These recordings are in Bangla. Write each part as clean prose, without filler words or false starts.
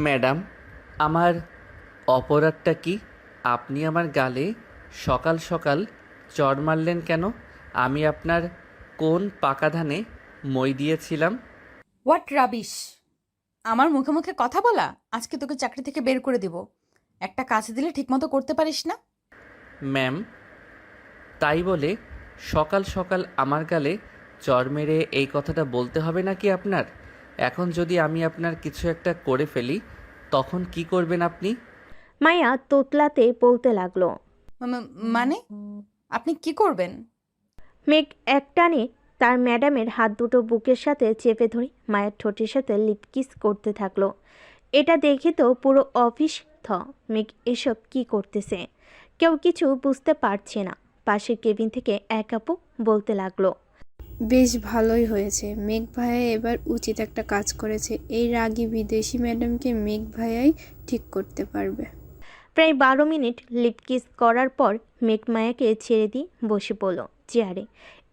ম্যাডাম, আমার অপরাধটা কি? আপনি আমার গালে সকাল সকাল চড় মারলেন কেন? আমি আপনার কোন পাকা ধানে মই দিয়েছিলাম? What rubbish! আমার মুখে মুখে কথা বলা, আজকে তোকে চাকরি থেকে বের করে দিব। একটা কাজ দিলে ঠিকমতো করতে পারিস না। ম্যাম, তাই বলে সকাল সকাল আমার গালে চড় মেরে এই কথাটা বলতে হবে নাকি আপনার? এখন যদি আমি আপনার কিছু একটা করে ফেলি, তখন কি করবেন আপনি? মায়া তোতলাতে বলতে লাগলো। মানে আপনি কি করবেন? মেঘ একটানে তার ম্যাডামের হাত দুটো বুকের সাথে চেপে ধরে মায়ের ঠোঁটের সাথে লিপকিস করতে থাকলো। এটা দেখে তো পুরো অফিস থ। মেঘ এসব কি করতেছে? কেউ কিছু বুঝতে পারছে না। পাশের কেবিন থেকে এক আপু বলতে লাগলো। বেশ ভালোই হয়েছে, মেঘ ভাইয়া এবার উচিত একটা কাজ করেছে। এই রাগী বিদেশি ম্যাডামকে মেঘ ভাইয়াই ঠিক করতে পারবে। প্রায় 12 মিনিট লিপকিস করার পর মেঘ মায়াকে ছেড়ে দিয়ে বসে পড়ল চেয়ারে।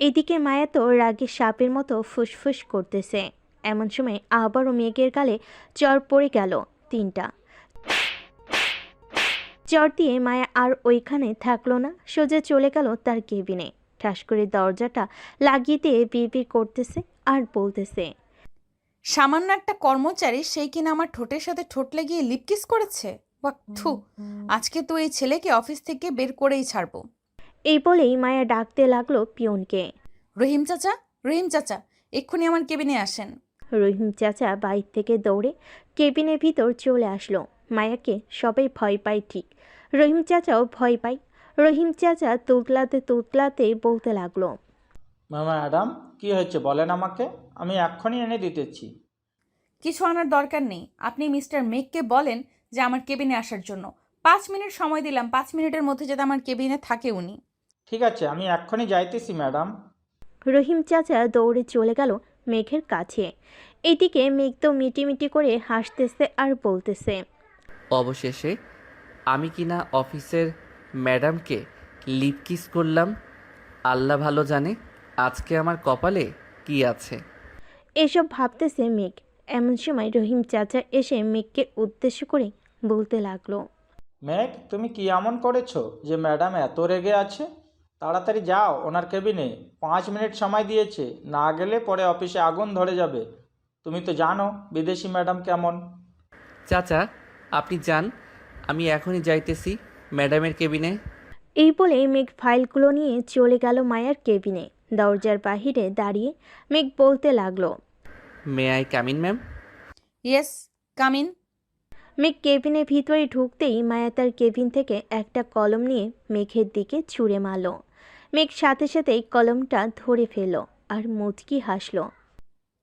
এদিকে মায়া তো রাগে সাপের মতো ফুসফুস করতেছে। এমন সময় আবারও মেঘের গালে চড় পড়ে গেল 3টা। চড় দিয়ে মায়া আর ওইখানে থাকলো না, সোজা চলে গেল তার কেবিনে। ঠাস করে দরজাটা লাগিয়ে দিয়ে বিড়বিড় করতেছে আর বলতেছে। সামান্য একটা কর্মচারী, সেই কিনা আমার ঠোঁটের সাথে ঠোঁট লাগিয়ে লিপকিস করেছে। থু, আজকে তো এই ছেলেকে অফিস থেকে বের করেই ছাড়বো। এই বলেই মায়া ডাকতে লাগলো পিয়নকে। রহিম চাচা, রহিম চাচা, এক্ষুনি আমার কেবিনে আসেন। রহিম চাচা বাইর থেকে দৌড়ে কেবিনের ভিতর চলে আসলো। মায়াকে সবাই ভয় পায় ঠিক, রহিম চাচাও ভয় পায়। রহিম চাচা তুতলাতে তুতলাতে বলতে লাগলো। ম্যাডাম, কি হয়েছে বলেন আমাকে, আমি এক্ষুনি এনে দিতেছি। কিছু আনার দরকার নেই, আপনি মিস্টার মেঘকে বলেন যে আমার কেবিনে আসার জন্য। 5 মিনিট সময় দিলাম, 5 মিনিটের মধ্যে যাতে আমার কেবিনে থাকে উনি। ঠিক আছে, আমি এক্ষুনি যাইতেছি ম্যাডাম। রহিম চাচা দৌড়ে চলে গেল মেঘের কাছে। এদিকে মেঘ তো মিটিমিটি করে হাসতেছে আর বলতেছে। অবশেষে আমি কিনা অফিসের ম্যাডামকে লিপ কিস করলাম। আল্লাহ ভালো জানে আজকে আমার কপালে কি আছে। এসব ভাবতেছে মেঘ। এমন সময় রহিম চাচা এসে মেঘকে উদ্দেশ্য করে বলতে লাগলো। মেঘ, তুমি কি এমন করেছো যে ম্যাডাম এত রেগে আছে? তাড়াতাড়ি যাও ওনার কেবিনে, 5 মিনিট সময় দিয়েছে, না গেলে পরে অফিসে আগুন ধরে যাবে। তুমি তো জানো বিদেশি ম্যাডাম কেমন। চাচা, আপনি যান, আমি এখনই যাইতেছি ম্যাডামের কেবিনে। এই বলে মেঘ ফাইলগুলো নিয়ে চলে গেল মায়ার কেবিনে। দরজার বাহিরে দাঁড়িয়ে মেঘ বলতে লাগলো। May I come in ma'am? Yes, come in. মেঘ কেবিনের ভিতরে ঢুকতেই মায়া তার কেবিন থেকে একটা কলম নিয়ে মেঘের দিকে ছুঁড়ে মারল। মেঘ সাথে সাথেই কলমটা ধরে ফেলল আর মুচকি হাসল।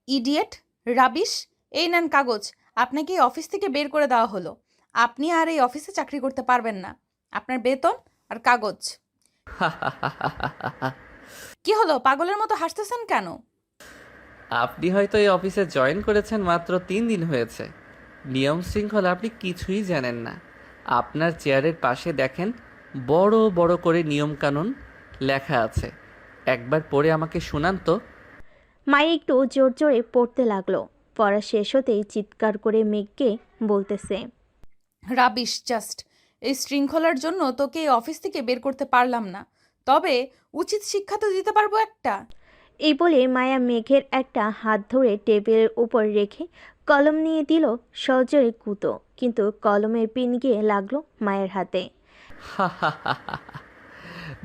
Idiot, rubbish! এই নেন কাগজ, আপনাকে এই অফিস থেকে বের করে দেওয়া হলো। আপনি আর এই অফিসে চাকরি করতে পারবেন না। আপনার বেতন আর কাগজ। কি হলো, পাগলের মতো হাসতেছেন কেন? আপনি হয়তো এই অফিসে জয়েন করেছেন মাত্র 3 দিন হয়েছে। নিয়ম শৃঙ্খলা আপনি কিছুই জানেন না। আপনার চেয়ারের পাশে দেখেন, বড় বড় করে নিয়মকানুন লেখা আছে। একবার পড়ে আমাকে শোনান তো। মায়া একটু জোর জোরে পড়তে লাগলো। পড়া শেষ হতেই চিৎকার করে মেঘকে বলতেছে। Rubbish just! এই শৃঙ্খলার জন্য তোকে এই অফিস থেকে বের করতে পারলাম না, তবে উচিত শিক্ষা তো দিতে পারবো একটা। এই বলে মায়া মেঘের একটা হাত ধরে টেবিলের উপর রেখে কলম নিয়ে দিল সজোরে কুতো, কিন্তু কলমের পিন গিয়ে লাগলো মায়ের হাতে।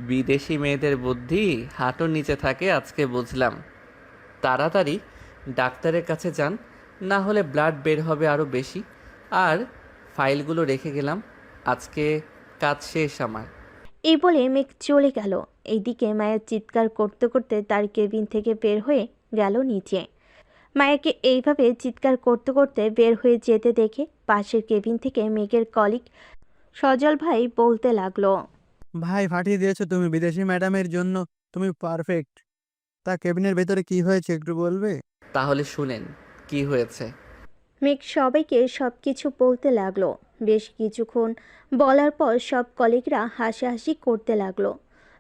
বিদেশি মেয়েদের বুদ্ধি হাঁটুর নিচে থাকে আজকে বুঝলাম। তাড়াতাড়ি ডাক্তারের কাছে যান, না হলে ব্লাড বের হবে আরও বেশি। আর ফাইলগুলো রেখে গেলাম, আজকে কাজ শেষ আমার। এই বলে মেঘ চলে গেল। এইদিকে মায়া চিৎকার করতে করতে তার কেবিন থেকে বের হয়ে গেল নিচে। মায়াকে এইভাবে চিৎকার করতে করতে বের হয়ে যেতে দেখে পাশের কেবিন থেকে মেঘের কলিগ সজল ভাই বলতে লাগলো। ভাই, ফাটিয়ে দিয়েছো তুমি বিদেশি ম্যাডামের জন্য। তুমি পারফেক্ট। তা কেবিনের ভেতরে কি হয়েছে একটু বলবে? তাহলে শুনেন কি হয়েছে। মেঘ সবাইকে সব কিছু বলতে লাগলো। বেশ কিছুক্ষণ বলার পর সব কলিগরা হাসাহাসি করতে লাগলো।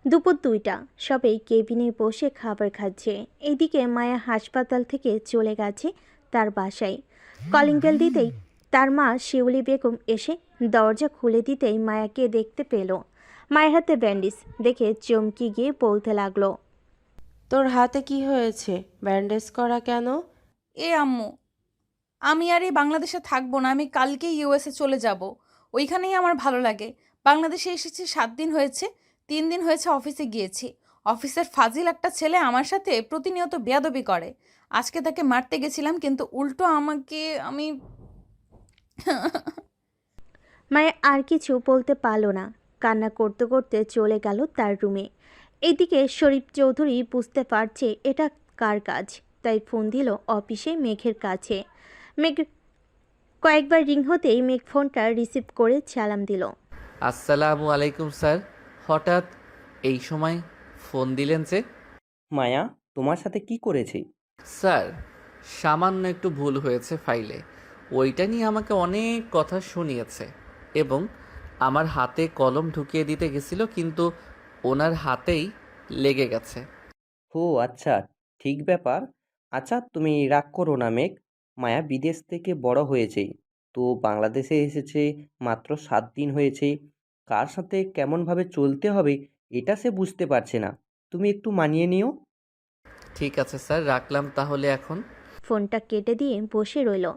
দুপুর 2টা, সবাই কেবিনে বসে খাবার খাচ্ছে। এদিকে মায়া হাসপাতাল থেকে চলে গেছে তার বাসায়। কলিং বেল দিতেই তার মা শিউলি বেগম এসে দরজা খুলে দিতেই মায়াকে দেখতে পেল। মায়ের হাতে ব্যান্ডেজ দেখে চমকে গিয়ে বলতে লাগলো, তোর হাতে কি হয়েছে? ব্যান্ডেজ করা কেন? আম্মু, আমি আর এই বাংলাদেশে থাকবো না, আমি কালকেই ইউএসএ চলে যাব। ওইখানেই আমার ভালো লাগে। বাংলাদেশে এসেছি 7 দিন হয়েছে, 3 দিন হয়েছে অফিসে গিয়েছি। অফিসের ফাজিল একটা ছেলে আমার সাথে প্রতিনিয়ত বেয়াদবি করে। আজকে তাকে মারতে গেছিলাম, কিন্তু উল্টো আমাকে আমি মায়া আর কিছু বলতে পারল না, কান্না করতে করতে চলে গেল তার রুমে। এদিকে শরীফ চৌধুরী বুঝতে পারছে এটা কার কাজ, তাই ফোন দিল অফিসে মেঘের কাছে। মেঘ কয়েকবার রিং হতেই মেঘ ফোনটা রিসিভ করে সালাম দিল। আসসালামু আলাইকুম স্যার, হঠাৎ এই সময় ফোন দিলেন যে? মায়া, তোমার সাথে কি করেছে? স্যার, সামান্য একটু ভুল হয়েছে ফাইলে, ওইটা নিয়ে আমাকে অনেক কথা শুনিয়েছে এবং আমার হাতে কলম ঢুকিয়ে দিতে গেছিল, কিন্তু ওনার হাতেই লেগে গেছে। ও আচ্ছা, ঠিক ব্যাপার। আচ্ছা, তুমি রাগ করো না মেঘ। মায়া বিদেশ থেকে বড় হয়েছে, তো বাংলাদেশে এসেছে মাত্র 7 দিন হয়েছে। কার সাথে কেমনভাবে চলতে হবে এটা সে বুঝতে পারছে না। তুমি একটু মানিয়ে নিও। ঠিক আছে স্যার, রাখলাম তাহলে এখন। ফোনটা কেটে দিয়ে বসে রইল।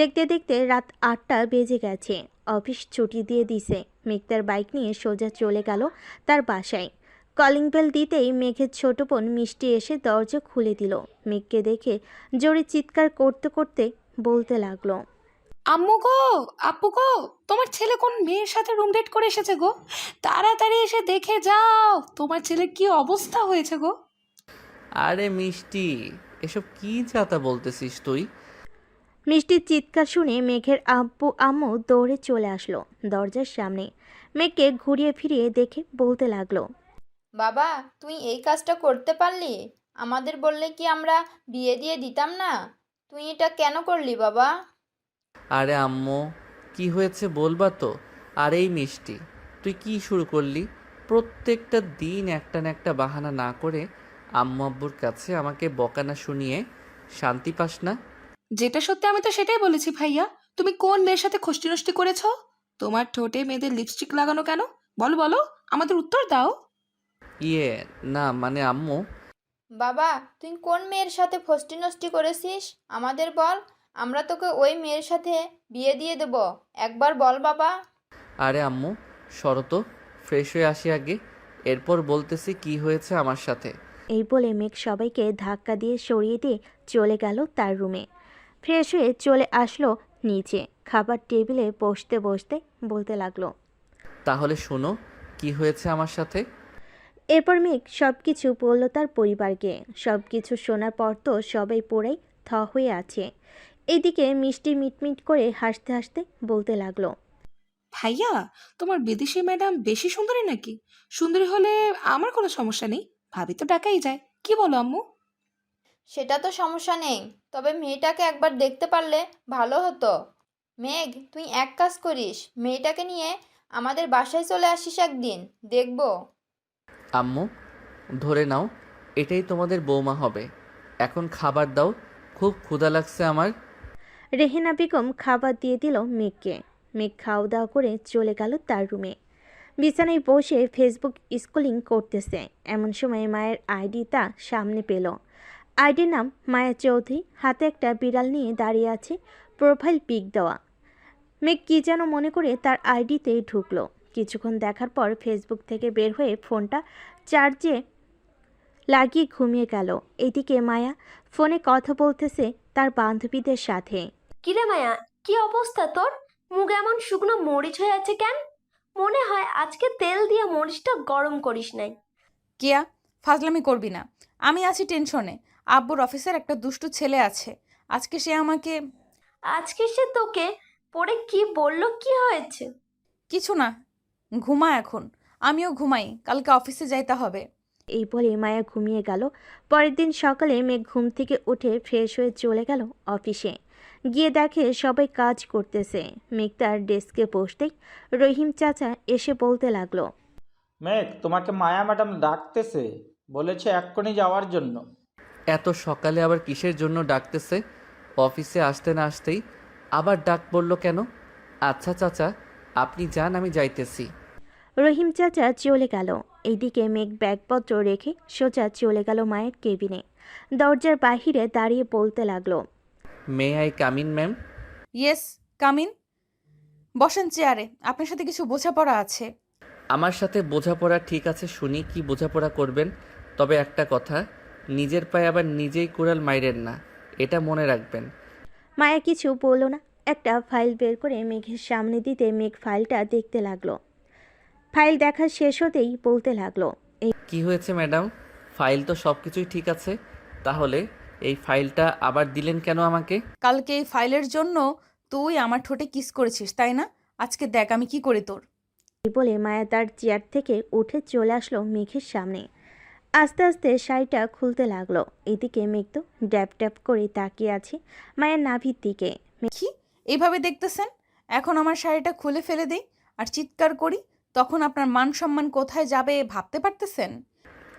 দেখতে দেখতে রাত 8টা বেজে গেছে। অফিস ছুটি দিয়ে দিছে। মেঘ তার বাইক নিয়ে সোজা চলে গেল তার বাসায়। কলিং বেল দিতেই মেঘের ছোট বোন মিষ্টি এসে দরজা খুলে দিল। মেঘকে দেখে জোরে চিৎকার করতে করতে বলতে লাগলো, আম্মু গো, আপু গো, তোমার ছেলে কোন মেয়ের সাথে রুম ডেট করে এসেছে গো। তাড়াতাড়ি এসে দেখে যাও তোমার ছেলের কি অবস্থা হয়েছে গো। আরে মিষ্টি, এসব কি যাতা বলতেছিস তুই? মিষ্টির চিৎকার শুনে মেঘের আব্বু আম্মু দৌড়ে চলে আসলো দরজার সামনে। মেঘকে ঘুরিয়ে ফিরিয়ে দেখে বলতে লাগলো, বাবা, তুই এই কাজটা করতে পারলি? আমাদের বললে কি আমরা বিয়ে দিয়ে দিতাম না? তুই এটা কেন করলি বাবা? আরে আম্মু, কি হয়েছে বলবা তো? আর এই মিষ্টি, তুই কি শুরু করলি? প্রত্যেকটা দিন একটা না একটা বাহানা না করে আম্মু আব্বুর কাছে আমাকে বকানা শুনিয়ে শান্তি পাস না? যেটা সত্যি আমি তো সেটাই বলেছি ভাইয়া। তুমি কোন মেয়ের সাথে খষ্টি নষ্টি করেছো? তোমার ঠোঁটে মেয়েদের লিপস্টিক লাগানো কেন? বলো বলো, আমাদের উত্তর দাও। ইয়ে, না মানে আম্মু। বাবা, তুই কোন মেয়ের সাথে ফষ্টি নষ্টি করেছিস? আমাদের বল, আমরা তোকে ওই মেয়ের সাথে বিয়ে দিয়ে দেব। একবার বল বাবা। আরে আম্মু, সরো তো, ফ্রেশ হয়ে আসি আগে, এরপর বলতেছি কি হয়েছে আমার সাথে। এই বলে মেঘ সবাইকে ধাক্কা দিয়ে সরিয়ে দিয়ে চলে গেল তার রুমে। ফ্রেশ হয়ে চলে আসলো নিচে। খাবার টেবিলে বসতে বসতে বলতে লাগলো, তাহলে শোনো কি হয়েছে আমার সাথে। এরপর মেঘ সব কিছু বলল তার পরিবারকে। সব কিছু শোনার পর তো সবাই পড়েই থ হয়ে আছে। এদিকে মিষ্টি মিটমিট করে হাসতে হাসতে বলতে লাগলো, ভাইয়া, তোমার বিদেশি ম্যাডাম বেশি সুন্দরী নাকি? সুন্দরী হলে আমার কোনো সমস্যা নেই, ভাবি তো ডাকাই যায়। কি বলো আম্মু? সেটা তো সমস্যা নেই, তবে মেয়েটাকে একবার দেখতে পারলে ভালো হতো। মেঘ, তুই এক কাজ করিস, মেয়েটাকে নিয়ে আমাদের বাসায় চলে আসিস একদিন, দেখবো। আম্মু, ধরে নাও এটাই তোমাদের বৌমা হবে। এখন খাবার দাও, খুব ক্ষুধা লাগছে আমার। রেহেনা বেগম খাবার দিয়ে দিল মেঘকে। মেঘ খাওয়া দাওয়া করে চলে গেল তার রুমে। বিছানায় বসে ফেসবুক স্ক্রলিং করতেছে। এমন সময় মায়ের আইডি তা সামনে পেল। আইডির নাম মায়া চৌধুরী, হাতে একটা বিড়াল নিয়ে দাঁড়িয়ে আছে, প্রোফাইল পিক দেওয়া। মেঘ কী যেন মনে করে তার আইডিতে ঢুকলো। কিছুক্ষণ দেখার পর ফেসবুক থেকে বের হয়ে ফোনটা চার্জে লাগিয়ে ঘুমিয়ে গেল। এদিকে মায়া ফোনে কথা বলতেছে তার বান্ধবীদের সাথে। কিরে মায়া, কি অবস্থা তোর? মুখ এমন শুকনো মরিচ হয়ে আছে কেন? মনে হয় আজকে তেল দিয়ে মরিচটা গরম করিস নাই। কিয়া, ফাজলামি করবি না। আমি আছি টেনশনে। আব্বুর অফিসের একটা দুষ্টু ছেলে আছে। আজকে সে আমাকে আজকে সে তোকে পড়ে কি বললো, কি হয়েছে? কিছু না, ঘুমা এখন। আমিও ঘুমাই, কালকে অফিসে যাইতে হবে। এই বলে মায়া ঘুমিয়ে গেল। পরের দিন সকালে মেঘ ঘুম থেকে উঠে ফ্রেশ হয়ে চলে গেল অফিসে। গিয়ে দেখে সবাই কাজ করতেছে। মেঘ তার ডেস্কে বসতেই রহিম চাচা এসে বলতে লাগলো, মেঘ, তোমাকে মায়া ম্যাডাম ডাকতেছে, বলেছে এক্ষুনি যাওয়ার জন্য। এত সকালে আবার কিসের জন্য ডাকতেছে? অফিসে আসতে না আসতেই আবার ডাক পড়ল কেন? আচ্ছা চাচা, আপনি যান, আমি যাইতেছি। রহিম চাচা চলে গেল। এইদিকে মেঘ ব্যাগপত্র রেখে সোজা চলে গেল মায়ের কেবিনে। দরজার বাহিরে দাঁড়িয়ে বলতে লাগলো, may I come in ma'am? Yes, come in. বসেন চেয়ারে, আপনার সাথে কিছু বোঝাপড়া আছে। আমার সাথে বোঝাপড়া ঠিক আছে, শুনি কি বোঝাপড়া করবেন। তবে একটা কথা, নিজের পায়ে আবার নিজেই কুড়াল মাইরেন না, এটা মনে রাখবেন। মায়া কিছু বলল না। একটা ফাইল বের করে মেঘের সামনে দিতে মেঘ ফাইলটা দেখতে লাগলো। ফাইল দেখা শেষ হতেই বলতে লাগলো, কি হয়েছে ম্যাডাম? ফাইল তো সব কিছুই ঠিক আছে, তাহলে এই ফাইলটা আবার দিলেন কেন আমাকে? কালকে এই ফাইলের জন্য তুই আমার ঠোঁটে কিস করেছিস, তাই না? আজকে দেখ আমি কি করি তোর। এই বলে মায়া তার চেয়ার থেকে উঠে চলে আসলো মেঘের সামনে। আস্তে আস্তে শাড়িটা খুলতে লাগলো। এদিকে মেঘ তো ড্যাপ ড্যাপ করে তাকিয়ে আছে মায়ের নাভির দিকে। কি এইভাবে দেখতেছেন? এখন আমার শাড়িটা খুলে ফেলে দিই আর চিৎকার করি, তখন আপনার মান সম্মান কোথায় যাবে ভাবতে পারতেছেন?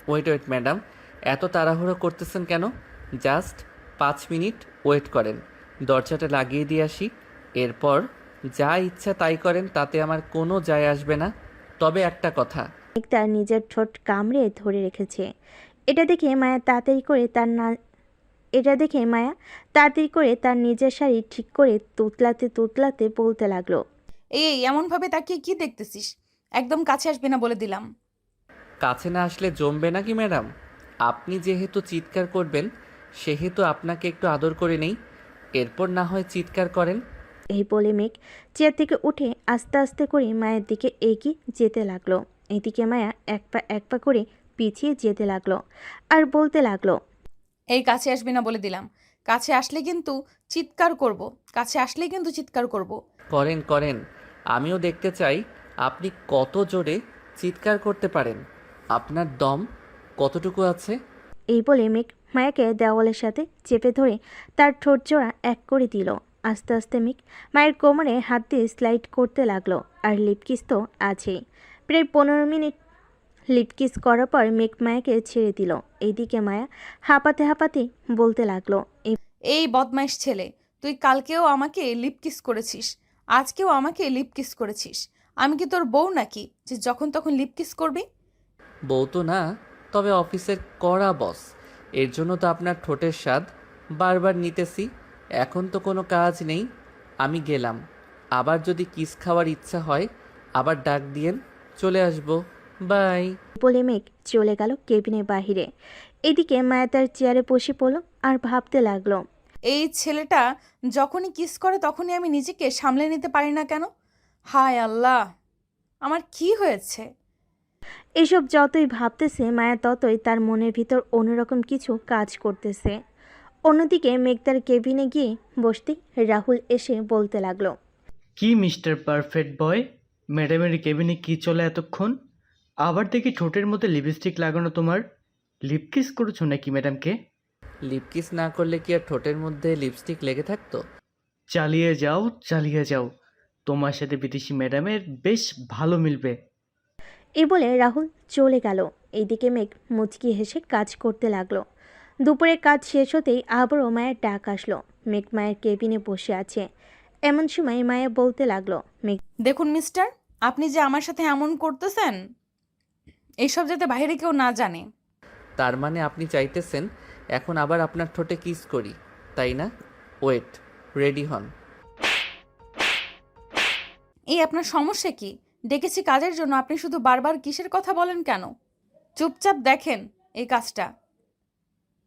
ওয়েট ওয়েট ম্যাডাম, এত তাড়াহুড়ো করতেছেন কেন? জাস্ট 5 মিনিট ওয়েট করেন, দরজাটা লাগিয়ে দিয়ে আসি, এরপর যা ইচ্ছা তাই করেন, তাতে আমার কোনো যায় আসবে না। তবে একটা কথা, মেঘ তার নিজের ঠোঁট কামড়ে ধরে রেখেছে। এটা দেখে মায়া তাড়াতাড়ি করে তার নিজের শাড়ি ঠিক করে তুতলাতে বলতে লাগলো, এই এমনভাবে তাকিয়ে কি দেখতেছিস? একদম কাছে আসবি না বলে দিলাম। কাছে না আসলে জমবে নাকি ম্যাডাম? আপনি যেহেতু চিৎকার করবেন, সেহেতু আপনাকে একটু আদর করে নেই, এরপর না হয় চিৎকার করেন। এই বলে মেঘ চেয়ার থেকে উঠে আস্তে আস্তে করে মায়ের দিকে এগিয়ে যেতে লাগলো। এদিকে মায়া এক পা করে পিছিয়ে যেতে লাগলো আর বলতে লাগলো, এই কাছে আসবি না বলে দিলাম। কাছে আসলে কিন্তু চিৎকার করব। করেন করেন, আমিও দেখতে চাই আপনি কত জোরে চিৎকার করতে পারেন, আপনার দম কতটুকু আছে। এই বলে মেঘ মায়াকে দেওয়ালের সাথে চেপে ধরে তার ঠোঁট জোড়া এক করে দিল। আস্তে আস্তে মেঘ মায়ের কোমরে হাত দিয়ে স্লাইড করতে লাগলো। আর লিপকিস তো আছেই। প্রায় 15 মিনিট লিপকিস করার পর মেঘ মায়াকে ছেড়ে দিল। এইদিকে মায়া হাঁপাতে বলতে লাগলো, এই বদমাইশ ছেলে, তুই কালকেও আমাকে লিপ কিস করেছিস, আজকেও আমাকে লিপ কিস করেছিস। আমি কি তোর বউ নাকি যে যখন তখন লিপ কিস করবি? বউ তো না, তবে অফিসের কড়া বস, এর জন্য তো আপনার ঠোঁটের স্বাদ বারবার নিতেছি। এখন তো কোনো কাজ নেই, আমি গেলাম। আবার যদি কিস খাওয়ার ইচ্ছা হয় আবার ডাক দিয়েন, চলে আসবো। বাই। বলে মেঘ চলে গেল কেবিনের বাহিরে। এদিকে মায়া তার চেয়ারে বসে পড়ল আর ভাবতে লাগলো, এই ছেলেটা যখনই কিস করে তখনই আমি নিজেকে সামলে নিতে পারি না কেন? হায় আল্লাহ, আমার কি হয়েছে? এসব যতই ভাবতেছে মায়া ততই তার মনের ভিতর অন্যরকম কিছু কাজ করতেছে। অন্যদিকে মেঘ তার কেবিনে গিয়ে বসতেই রাহুল এসে বলতে লাগলো, কি মিস্টার পারফেক্ট বয়, ম্যাডামের কেবিনে কি চলে এতক্ষণ? আবার দেখি ঠোঁটের মধ্যে লিপস্টিক লাগানো, তোমার লিপ কিস করেছো নাকি ম্যাডামকে? লিপকিস না করলে কি আর ঠোঁটের মধ্যে লিপস্টিক লেগে থাকতো? চালিয়ে যাও, তোমার সাথে বিদেশি ম্যাডামের বেশ ভালো মিলবে। এই বলে রাহুল চলে গেল। এইদিকে মেঘ মুচকি হেসে কাজ করতে লাগলো। দুপুরের কাজ শেষ হতেই আবারও মায়ের ডাক আসলো। মেঘ মায়ের কেবিনে বসে আছে। এমন সময় মায়া বলতে লাগলো, মেঘ দেখুন মিস্টার, আপনি যে আমার সাথে এমন করতেছেন, এইসব যাতে বাইরে কেউ না জানে। তার মানে আপনি চাইতেছেন এখন আবার আপনার ঠোঁটে কিস করি, তাই না? ওয়েট, রেডি হন। এই আপনার সমস্যা কি? ডেকেছি কাজের জন্য, আপনি শুধু বারবার কিসের কথা বলেন কেন? চুপচাপ দেখেন এই কাজটা।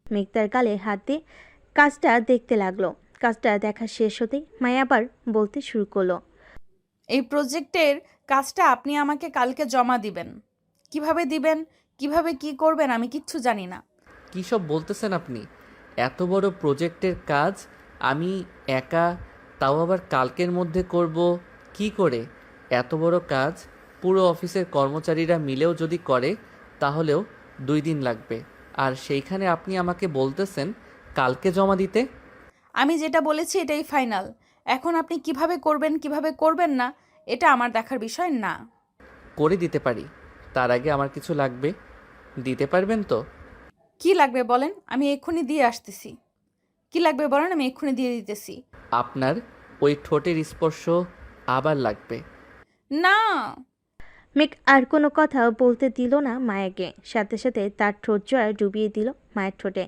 মেঘ তার গালে হাত দিয়ে কাজটা দেখতে লাগলো। কাজটা দেখা শেষ হতেই মায়া আবার বলতে শুরু করলো, এই প্রজেক্টের কাজটা আপনি আমাকে কালকে জমা দিবেন। কিভাবে দিবেন, কিভাবে কি করবেন আমি কিচ্ছু জানি না। কী সব বলতেছেন আপনি? এত বড় প্রজেক্টের কাজ আমি একা, তাও আবার কালকের মধ্যে করব কি করে? এত বড় কাজ পুরো অফিসের কর্মচারীরা মিলেও যদি করে তাহলেও 2 দিন লাগবে, আর সেইখানে আপনি আমাকে বলতেছেন কালকে জমা দিতে। আমি যেটা বলেছি এটাই ফাইনাল। এখন আপনি কিভাবে করবেন কিভাবে করবেন না এটা আমার দেখার বিষয় না। করে দিতে পারি, তার আগে আমার কিছু লাগবে, দিতে পারবেন তো? কি লাগবে বলেন, আমি এক্ষুনি দিয়ে আসতেছি। কি লাগবে বলেন, আমি এক্ষুনি দিয়ে দিতেছি। আপনার ওই ঠোঁটের স্পর্শ আবার লাগবে। না। মেঘ আর কোনো কথা বলতে দিল না মায়াকে, সাথে সাথে তার ঠোঁট জোড়া ডুবিয়ে দিল মায়ের ঠোঁটে।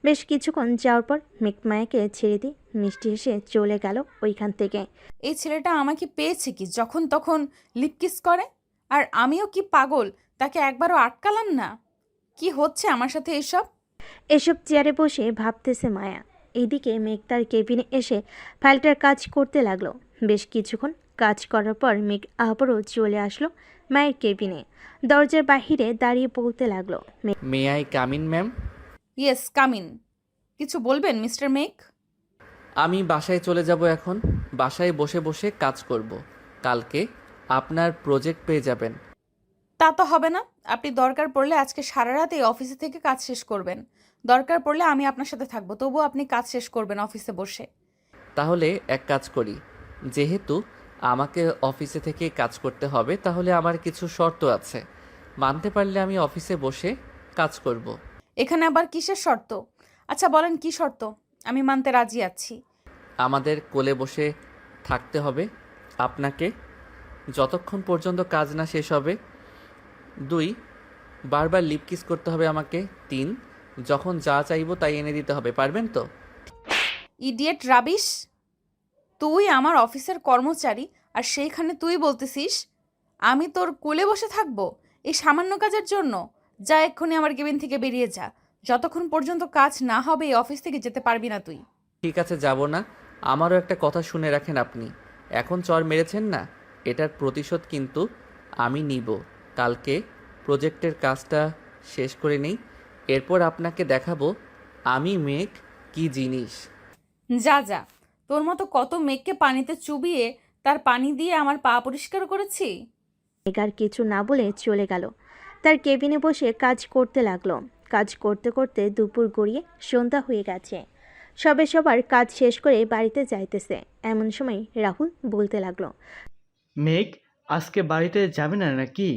বেশ কিছুক্ষণ যাওয়ার পর মেঘ মায়াকে ছেড়ে দিয়ে মিষ্টি হেসে চলে গেল ওইখান থেকে। এই ছেলেটা আমাকে পেয়েছে কি যখন তখন লিপ কিস করে, আর আমিও কি পাগল তাকে একবারও আটকালাম না? কি হচ্ছে আমার সাথে এসব? এসব চেয়ারে বসে ভাবতেছে মায়া। এইদিকে মেঘ তার কেবিনে এসে ফাইলটার কাজ করতে লাগলো। বেশ কিছুক্ষণ কাজ করার পর মেঘ আবারও চলে আসলো মায়ের কেবিনে। দরজার বাহিরে দাঁড়িয়ে বলতে লাগলো, may I come in ma'am? Yes, come in. কিছু বলবেন মিস্টার মেঘ? আমি বাসায় চলে যাব এখন। বাসায় বসে বসে কাজ করব। কালকে আপনার প্রজেক্ট পেয়ে যাবেন। তা তো হবে না। আপনি দরকার পড়লে আজকে সারা রাত এই অফিসে থেকে কাজ শেষ করবেন। দরকার পড়লে আমি আপনার সাথে থাকবো, তবুও আপনি কাজ শেষ করবেন অফিসে বসে। তাহলে এক কাজ করি, যেহেতু আমাকে অফিসে থেকে কাজ করতে হবে, তাহলে আমার কিছু শর্ত আছে। মানতে পারলে আমি অফিসে বসে কাজ করব। এখানে আবার কিসের শর্ত? আচ্ছা বলেন কি শর্ত, আমি মানতে রাজি আছি। আমাদের কোলে বসে থাকতে হবে আপনাকে, যতক্ষণ পর্যন্ত কাজ না শেষ হবে। 2, বারবার লিপ কিস করতে হবে আমাকে। 3, যখন যা চাইবো তাই এনে দিতে হবে। পারবেন তো? Idiot rubbish! তুই আমার অফিসের কর্মচারী, আর সেইখানে তুই বলতেছিস আমি তোর কোলে বসে থাকবো এই সামান্য কাজের জন্য? যা এক্ষুনি আমার কেবিন থেকে বেরিয়ে যা। যতক্ষণ পর্যন্ত কাজ না হবে এই অফিস থেকে যেতে পারবি না তুই। ঠিক আছে, যাব না। আমারও একটা কথা শুনে রাখেন আপনি। এখন চর মেরেছেন না, এটার প্রতিশোধ কিন্তু আমি নিব। কালকে প্রজেক্টের কাজটা শেষ করে নেই, এরপর আপনাকে দেখাবো আমি মেঘ কি জিনিস। যা যা, তোর মতো কত মেঘকে পানিতে চুবিয়ে তার পানি দিয়ে আমার পা পরিষ্কার করেছি। মেঘ আর কিছু না বলে চলে গেল। তার কেবিনে বসে কাজ করতে লাগলো। কাজ করতে করতে দুপুর গড়িয়ে সন্ধ্যা হয়ে গেছে। সবার কাজ শেষ করে বাড়িতে যাইতেছে। এমন সময় রাহুল বলতে লাগলো, মেঘ আজকে বাড়িতে যাবে না নাকি?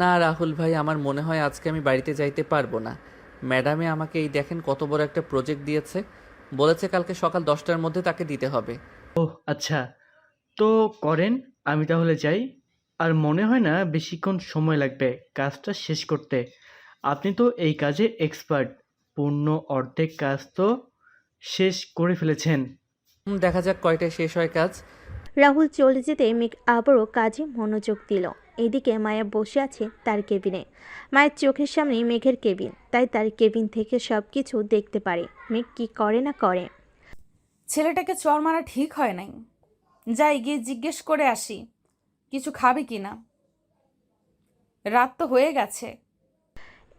না রাহুল ভাই, আমার মনে হয় আজকে আমি বাড়িতে যাইতে পারবো না। ম্যাডামে আমাকে এই দেখেন কত বড় একটা প্রজেক্ট দিয়েছে, বলেছে কালকে সকাল 10টার মধ্যে তাকে দিতে হবে। ওহ আচ্ছা, তো করেন, আমি তাহলে যাই। আর মনে হয় না বেশিক্ষণ সময় লাগবে কাজটা শেষ করতে। আপনি তো এই কাজে এক্সপার্ট। পূর্ণ অর্ধেক কাজ তো শেষ করে ফেলেছেন। দেখা যাক কয়টায় শেষ হয় কাজ। রাহুল চলে যেতে মেঘ আবারও কাজে মনোযোগ দিল। এদিকে মায়া বসে আছে তার কেবিনে। মায়ের চোখের সামনে মেঘের কেবিন, তাই তার কেবিন থেকে সব কিছু দেখতে পারে মেঘ কি করে না করে। ছেলেটাকে চর মারা ঠিক হয় নাই। যাই গিয়ে জিজ্ঞেস করে আসি কিছু খাবে কি না। রাত তো হয়ে গেছে।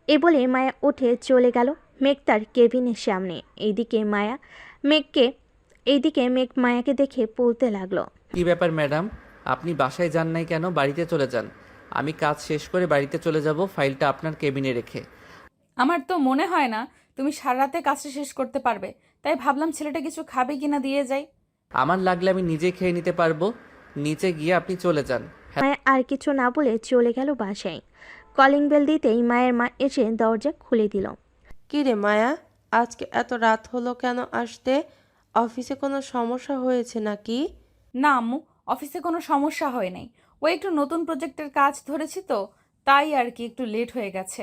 এ বলে মায়া উঠে চলে গেল মেঘ তার কেবিনের সামনে। এইদিকে মেঘ মায়াকে দেখে বলতে লাগলো, কি ব্যাপার ম্যাডাম, আপনি বাসায় যান নাই কেন? বাড়িতে চলে যান। আমি কাজ শেষ করে বাড়িতে চলে যাব, ফাইলটা আপনার কেবিনে রেখে। আমার তো মনে হয় না তুমি সারা রাতে কাজটা শেষ করতে পারবে, তাই ভাবলাম ছেলেটা কিছু খাবে কিনা দিয়ে যাই। আমার লাগলে আমি নিজে খেয়ে নিতে পারবো। নিচে গিয়ে আপনি চলে যান। মায়া আর কিছু না বলে চলে গেল বাসায়। কলিং বেল দিতেই মায়ের মা এসে দরজা খুলে দিল। কি রে মায়া, আজকে এত রাত হলো কেন আসতে? অফিসে কোনো সমস্যা হয়েছে নাকি? না আম্মু, অফিসে কোনো সমস্যা হয় নাই। ও একটু নতুন প্রজেক্টের কাজ ধরেছি তো, তাই আর কি একটু লেট হয়ে গেছে।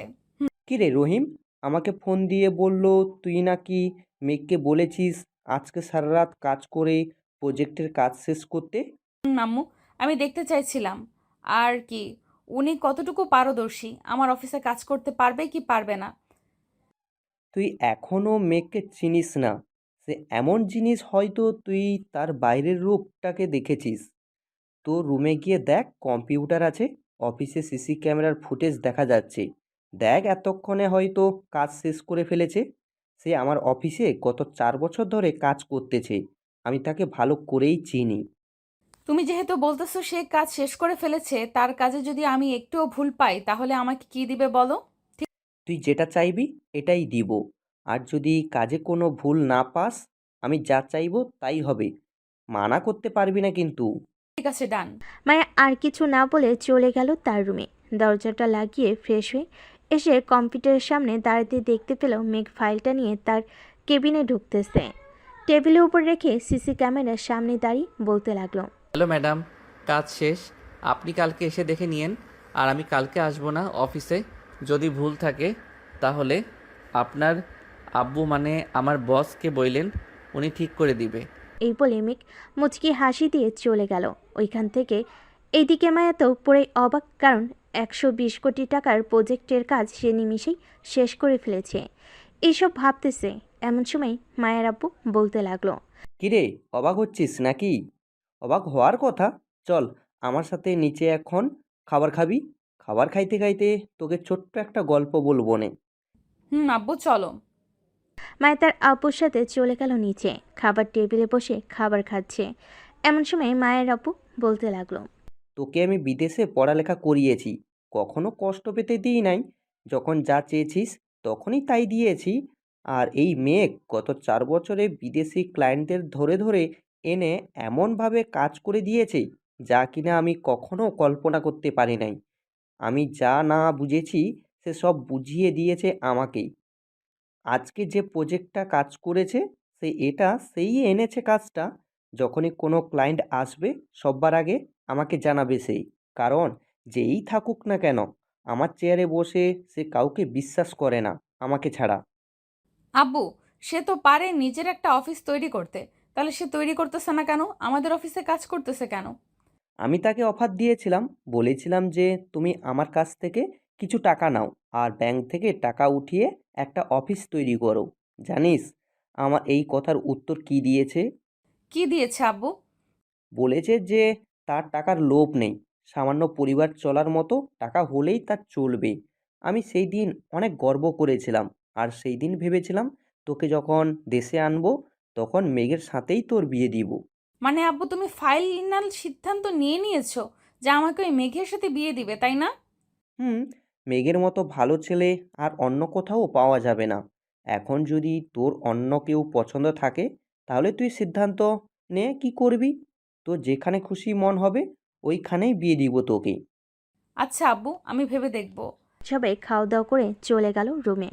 কি রে রহিম, আমাকে ফোন দিয়ে বলল তুই নাকি মেঘকে বলেছিস আজকে সারা রাত কাজ করে প্রজেক্টের কাজ শেষ করতে। আম্মু, আমি দেখতে চাইছিলাম আর কি উনি কতটুকু পারদর্শী, আমার অফিসে কাজ করতে পারবে কি পারবে না। তুই এখনও মেঘকে চিনিস না। সে এমন জিনিস হয়তো তুই তার বাইরের রূপটাকে দেখেছিস। তোর রুমে গিয়ে দেখ, কম্পিউটার আছে, অফিসে সিসি ক্যামেরার ফুটেজ দেখা যাচ্ছে। দেখ এতক্ষণে হয়তো কাজ শেষ করে ফেলেছে। সে আমার অফিসে গত 4 বছর ধরে কাজ করতেছে। আমি তাকে ভালো করেই চিনি। তুমি যেহেতু বলতেছো সে কাজ শেষ করে ফেলেছে, তার কাজে যদি আমি একটুও ভুল পাই তাহলে আমাকে কি দিবে বলো? তুই যেটা চাইবি এটাই দিব। আর যদি কাজে কোনো ভুল না পাস, আমি যা চাইবো তাই হবে। মানা করতে পারবি না কিন্তু। ঠিক আছে, ডান। মায়া আর কিছু না বলে চলে গেল তার রুমে। দরজাটা লাগিয়ে ফ্রেশ হয়ে এসে কম্পিউটারের সামনে দাঁড়াতে দেখতে পেল মেঘ ফাইলটা নিয়ে তার কেবিনে ঢুকতেছে। টেবিলের উপর রেখে সিসি ক্যামেরার সামনে দাঁড়িয়ে বলতে লাগলো। হ্যালো ম্যাডাম, কাজ শেষ। আপনি কালকে এসে দেখে নিয়েন। আর আমি কালকে আসবো না অফিসে। যদি ভুল থাকে তাহলে আপনার আব্বু মানে আমার বসকে বললেন, উনি ঠিক করে দিবে। এই বলে মেঘ মুচকি হাসি দিয়ে চলে গেল ওইখান থেকে। এইদিকে মায়া তো পুরোই অবাক, কারণ 120 কোটি টাকার প্রজেক্টের কাজ সে নিমিষেই শেষ করে ফেলেছে। এইসব ভাবতেছে এমন সময় মায়ের আব্বু বলতে লাগলো। কিরে, অবাক হচ্ছিস নাকি? অবাক হওয়ার কথা। চল আমার সাথে নিচে এখন খাবার খাবি। খাবার খাইতে খাইতে তোকে ছোট্ট একটা গল্প বলবো নে। আব্বু চলো। মায়া তার আব্বুর সাথে চলে গেল নিচে, খাবার টেবিলে বসে খাবার খাচ্ছে। এমন সময় মায়ের আব্বু বলতে লাগলো। তোকে আমি বিদেশে পড়ালেখা করিয়েছি, কখনো কষ্ট পেতে দিই নাই। যখন যা চেয়েছিস তখনই তাই দিয়েছি। আর এই মেঘ গত 4 বছরে বিদেশি ক্লায়েন্টদের ধরে ধরে এনে এমনভাবে কাজ করে দিয়েছে যা কিনা আমি কখনো কল্পনা করতে পারি নাই। আমি যা না বুঝেছি সে সব বুঝিয়ে দিয়েছে আমাকেই। আজকে যে প্রজেক্টটা কাজ করেছে সেই এনেছে কাজটা। যখনই কোনো ক্লায়েন্ট আসবে সবার আগে আমাকে জানাবে সেই। কারণ যেই থাকুক না কেন আমার চেয়ারে বসে সে কাউকে বিশ্বাস করে না আমাকে ছাড়া। আব্বু, সে তো পারে নিজের একটা অফিস তৈরি করতে, তাহলে সে তৈরি করতেছে না কেন? আমাদের অফিসে কাজ করতেছে কেন? আমি তাকে অফার দিয়েছিলাম, বলেছিলাম যে তুমি আমার কাছ থেকে কিছু টাকা নাও আর ব্যাংক থেকে টাকা উঠিয়ে একটা অফিস তৈরি করো। জানিস আমার এই কথার উত্তর কি দিয়েছে? কি দিয়েছে আব্বু? বলেছে যে তার টাকার লোভ নেই, সামান্য পরিবার চলার মতো টাকা হলেই তার চলবে। আমি সেই দিন অনেক গর্ব করেছিলাম, আর সেই দিন ভেবেছিলাম তোকে যখন দেশে আনবো তখন মেঘের সাথেই তোর বিয়ে দিব। মানে আব্বু, তুমি ফাইনাল সিদ্ধান্ত নিয়ে নিয়েছো যে আমাকে ওই মেঘের সাথে বিয়ে দিবে, তাই না? হুম, মেঘের মতো ভালো ছেলে আর অন্য কোথাও পাওয়া যাবে না। এখন যদি তোর অন্য কেউ পছন্দ থাকে তাহলে তুই সিদ্ধান্ত নে কি করবি। তোর যেখানে খুশি মন হবে ওইখানেই বিয়ে দিব তোকে। আচ্ছা আব্বু, আমি ভেবে দেখবো। সবাই খাওয়া দাওয়া করে চলে গেল রুমে।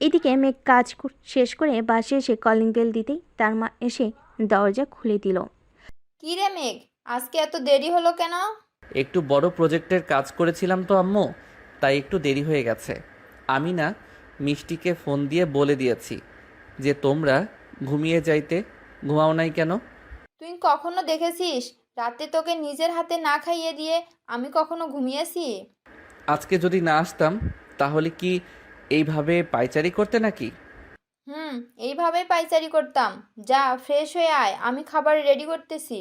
এদিকে মেঘ কাজ শেষ করে বাসে এসে কলিং বেল দিতেই তার মা এসে দরজা খুলে দিল। কি রে মেঘ, আজকে এত দেরি হলো কেন? একটু বড় প্রজেক্টের কাজ করেছিলাম তো আম্মু, তাই একটু দেরি হয়ে গেছে। আমি না মিষ্টিকে ফোন দিয়ে বলে দিয়েছি যে তোমরা ঘুমিয়ে যাইতে, ঘুমাও নাই কেন? তুই কখনো দেখেছিস রাতে তোকে নিজের হাতে না খাইয়ে দিয়ে আমি কখনো ঘুমিয়েছি? আজকে যদি না আসতাম তাহলে কি এইভাবে পায়চারি করতে নাকি? এইভাবেই পাইচারি করতাম। যা ফ্রেশ হয়ে আয়, আমি খাবার রেডি করতেছি।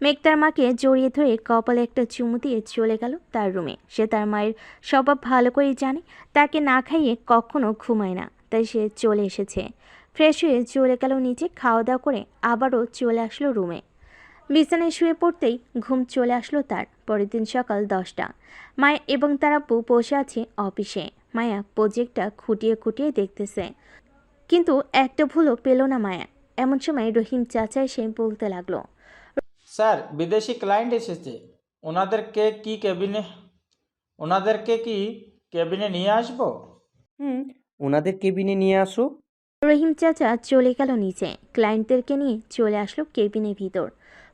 মেঘ তার মাকে জড়িয়ে ধরে কপালে একটা চুমু দিয়ে চলে গেল তার রুমে। সে তার মায়ের স্বভাব ভালো করেই জানে, তাকে না খাইয়ে কখনো ঘুমায় না, তাই সে চলে এসেছে। ফ্রেশ হয়ে চলে গেল নিচে, খাওয়া দাওয়া করে আবারও চলে আসলো রুমে। বিছানায় শুয়ে পড়তেই ঘুম চলে আসলো তার। পরের দিন সকাল 10টা। মায়া এবং তার আব্বু বসে আছে অফিসে। মায়া প্রজেক্টটা খুঁটিয়ে খুঁটিয়ে দেখতেছে, কিন্তু একটা ভুলও পেল না মায়া। এমন সময় রহিম চাচা এসে বলতে লাগলো। স্যার, বিদেশি ক্লায়েন্ট এসেছে। ওনাদেরকে কি কেবিনে নিয়ে আসবো? হুম, ওনাদের কেবিনে নিয়ে আসো। রহিম চাচা চলে গেল নিচে, ক্লায়েন্টদেরকে নিয়ে চলে আসলো কেবিনের ভিতর।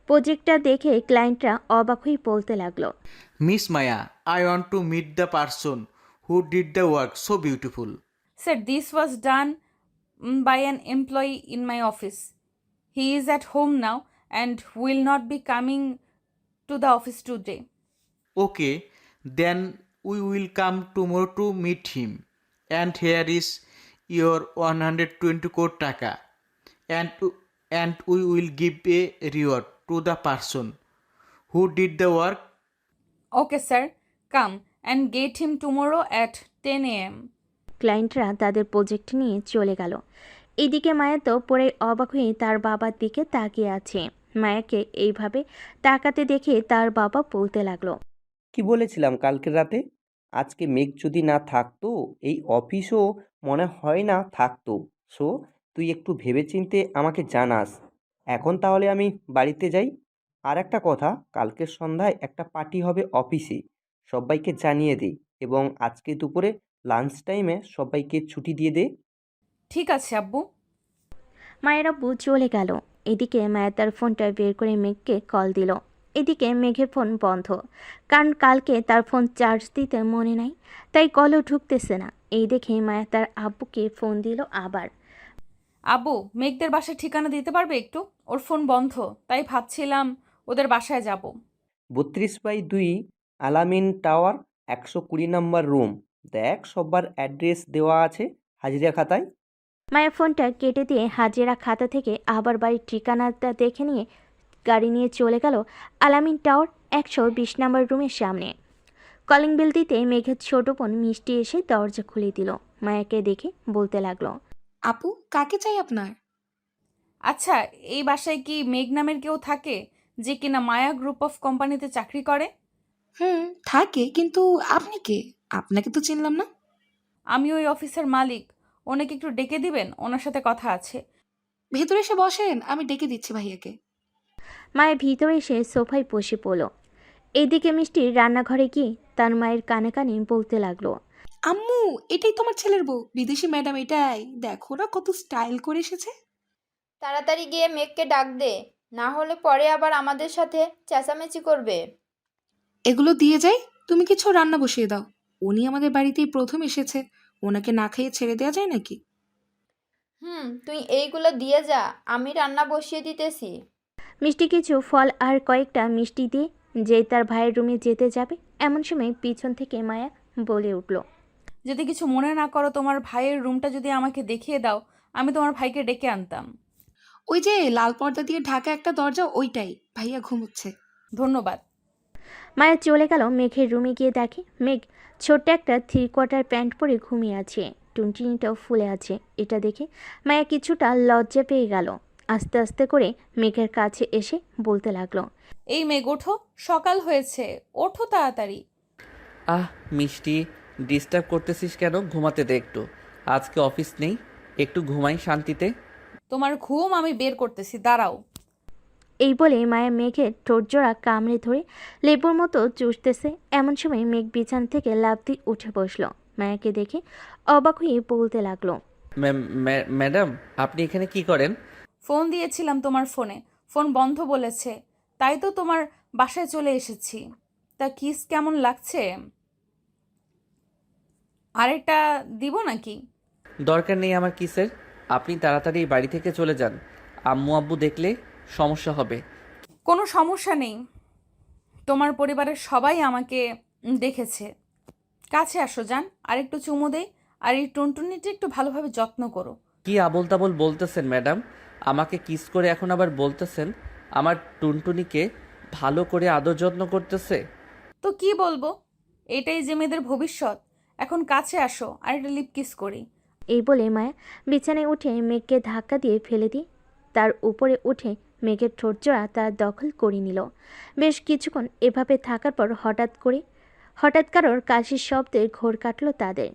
প্রজেক্টটা দেখে ক্লায়েন্টরা অবাক হয়ে বলতে লাগলো। Miss Maya, I want to meet the person who did the work so beautiful. Sir, this was done by an employee in my office. He is at home now and will not be coming to the office today. Okay, then we will come tomorrow to meet him. And here is your 120 crore taka. And we will give a reward to the person who did the work. Okay, sir. Come and get him tomorrow at 10 a.m. ক্লায়েন্টরা তাদের প্রজেক্ট নিয়ে চলে গেল। এদিকে মায়া তো পরে অবাক হয়ে তার বাবার দিকে তাকিয়ে আছে। মায়াকে এইভাবে তাকাতে দেখে তার বাবা বলতে লাগলো। কি বলেছিলাম কালকে রাতে? আজকে মেঘ যদি না থাকতো এই অফিসও মনে হয় না থাকতো। সো তুই একটু ভেবেচিন্তে আমাকে জানাস। এখন তাহলে আমি বাড়িতে যাই। আর একটা কথা, কালকের সন্ধ্যায় একটা পার্টি হবে অফিসে, সবাইকে জানিয়ে দে। এবং আজকে দুপুরে লাঞ্চ টাইমে সবাইকে ছুটি দিয়ে দে। ঠিক আছে আব্বু। মায়ের আব্বু চলে গেল। এদিকে মায়া তার ফোনটা বের করে মেঘকে কল দিল। এদিকে মেঘের ফোন বন্ধ, কারণ কালকে তার ফোন চার্জ দিতে মনে নাই, তাই কলও ঢুকতেছে না। এই দেখে মায়া তার আব্বুকে ফোন দিল আবার। আব্বু, মেঘদের বাসার ঠিকানা দিতে পারবে একটু? ওর ফোন বন্ধ, তাই ভাবছিলাম ওদের বাসায় যাব। 32/2 আলামিন টাওয়ার, 120 নম্বর রুম। দেখ, সবার অ্যাড্রেস দেওয়া আছে হাজিরা খাতায়। মায়া ফোনটা কেটে দিয়ে হাজিরা খাতা থেকে আবার বাড়ির ঠিকানাটা দেখে নিয়ে গাড়ি নিয়ে চলে গেল আলামিন টাওয়ার 120 নম্বর রুমের সামনে। কলিং বেল দিতে মেঘের ছোট বোন মিষ্টি এসে দরজা খুলে দিল। মায়াকে দেখে বলতে লাগলো, আপু, কাকে চাই আপনার? আচ্ছা, এই বাসায় কি মেঘ নামের কেউ থাকে যে কিনা মায়া গ্রুপ অফ কোম্পানিতে চাকরি করে? থাকে, কিন্তু আপনি কে? আপনাকে তো চিনলাম না। আমি ওই অফিসের মালিক। ওনাকে একটু ডেকে দিবেন, ওনার সাথে কথা আছে। ভেতরে এসে বসেন, আমি ডেকে দিচ্ছি ভাইয়াকে। মায়ের ভিতরে এসে সোফায় বসে পড়ল। এদিকে মিষ্টি রান্নাঘরে গিয়ে তার মায়ের কানে কানে বলতে লাগলো, আম্মু, এটাই তোমার ছেলের বউ, বিদেশি ম্যাডাম। এটাই দেখো না কত স্টাইল করে এসেছে। তাড়াতাড়ি গিয়ে মেঘকে ডাক দে, না হলে পরে আবার আমাদের সাথে চেঁচামেচি করবে। এগুলো দিয়ে যাই, তুমি কিছু রান্না বসিয়ে দাও। উনি আমাদের বাড়িতেই প্রথম এসেছে, ওনাকে না খাইয়ে ছেড়ে দেওয়া যায় নাকি? তুই এইগুলো দিয়ে যা, আমি রান্না বসিয়ে দিতেছি। মিষ্টি কিছু ফল আর কয়েকটা মিষ্টি দিয়ে যেই তার ভাইয়ের রুমে যেতে যাবে, এমন সময় পিছন থেকে মায়া বলে উঠল, যদি কিছু মনে না করো, তোমার ভাইয়ের রুমটা যদি আমাকে দেখিয়ে দাও, আমি তোমার ভাইকে ডেকে আনতাম। ওই যে লাল পর্দা দিয়ে ঢাকা একটা দরজা, ওইটাই। ভাইয়া ঘুমোচ্ছে। ধন্যবাদ। মায়া চলে গেল মেঘের রুমে গিয়ে দেখে মেঘ ছোট্ট একটা 3/4 প্যান্ট পরে ঘুমিয়ে আছে, টুনটুনিটাও ফুলে আছে। এটা দেখে মায়া কিছুটা লজ্জা পেয়ে গেল। আস্তে আস্তে করে মেঘের কাছে এসে বলতে লাগলো, এই মেঘ, ওঠো, সকাল হয়েছে, ওঠো তাড়াতাড়ি। আহ মিষ্টি, ডিস্টার্ব করতেছিস কেন? ঘুমাতে দে একটু। আজকে অফিস নেই, একটু ঘুমাই শান্তিতে। তোমার ঘুম আমি বের করতেছি, দাঁড়াও। এই বলে মায়া মেঘের ঠোঁটজোড়া কামড়ে ধরে লেবুর মতো চুষতেছে। এমন সময় মেঘ বিছানা থেকে লাফ দিয়ে উঠে বসলো। মায়াকে দেখে অবাক হয়ে বলতে লাগলো, ম্যাডাম, আপনি এখানে কি করেন? ফোন দিয়েছিলাম তোমার ফোনে, ফোন বন্ধ বলেছে, তাই তো তোমার বাসায় চলে এসেছি। তা কিস কেমন লাগছে? আরেকটা দিব নাকি? দরকার নেই আমার কিসের। আপনি তাড়াতাড়ি বাড়ি থেকে চলে যান, আম্মু আব্বু দেখলে সমস্যা হবে। কোনো সমস্যা নেই, তোমার পরিবারের সবাই আমাকে দেখেছে। কাছে আসো, যান, আরেকটু চুমু দেই, আর এই টুনটুনিটা একটু ভালোভাবে যত্ন করো। কি আবোল তাবোল বলতেছেন ম্যাডাম? আমাকে কিস করে এখন আবার বলতেছেন আমার টুনটুনিকে ভালো করে আদর যত্ন করতেছে? তো কি বলবো, এটাই যে মেয়েদের ভবিষ্যৎ। এখন কাছে আসো, আর একটা লিপ কিস করি। এই বলে মায়া বিছানায় উঠে মেঘকে ধাক্কা দিয়ে ফেলে দিয়ে তার উপরে উঠে মেঘের ঠোঁটজোড়া তার দখল করে নিল। বেশ কিছুক্ষণ এভাবে থাকার পর হঠাৎ কারোর কাশির শব্দে ঘোর কাটল তাদের।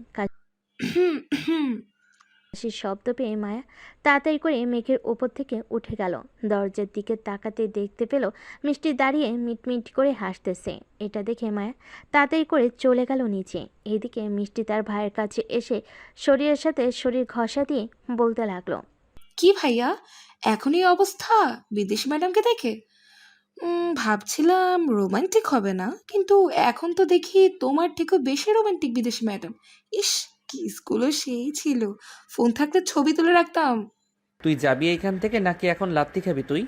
কাশির শব্দ পেয়ে মায়া তাড়াতাড়ি করে মেঘের ওপর থেকে উঠে গেল। দরজার দিকে তাকাতে দেখতে পেল মিষ্টি দাঁড়িয়ে মিটমিট করে হাসতেছে। এটা দেখে মায়া তাড়াতাড়ি করে চলে গেল নিচে। এইদিকে মিষ্টি তার ভাইয়ের কাছে এসে শরীরের সাথে শরীর ঘষা দিয়ে বলতে লাগলো, কি ভাইয়া, এখনই অবস্থা বিদেশি ম্যাডামকে দেখে? ভাবছিলাম রোমান্টিক হবে না, কিন্তু এখন তো দেখি তোমার থেকেও বেশি রোমান্টিক বিদেশি ম্যাডাম। ইস, কিসগুলো সেই ছিল, ফোন থাকলে ছবি তুলে রাখতাম। তুই যাবি এইখান থেকে নাকি এখন লাত্তি খাবি তুই?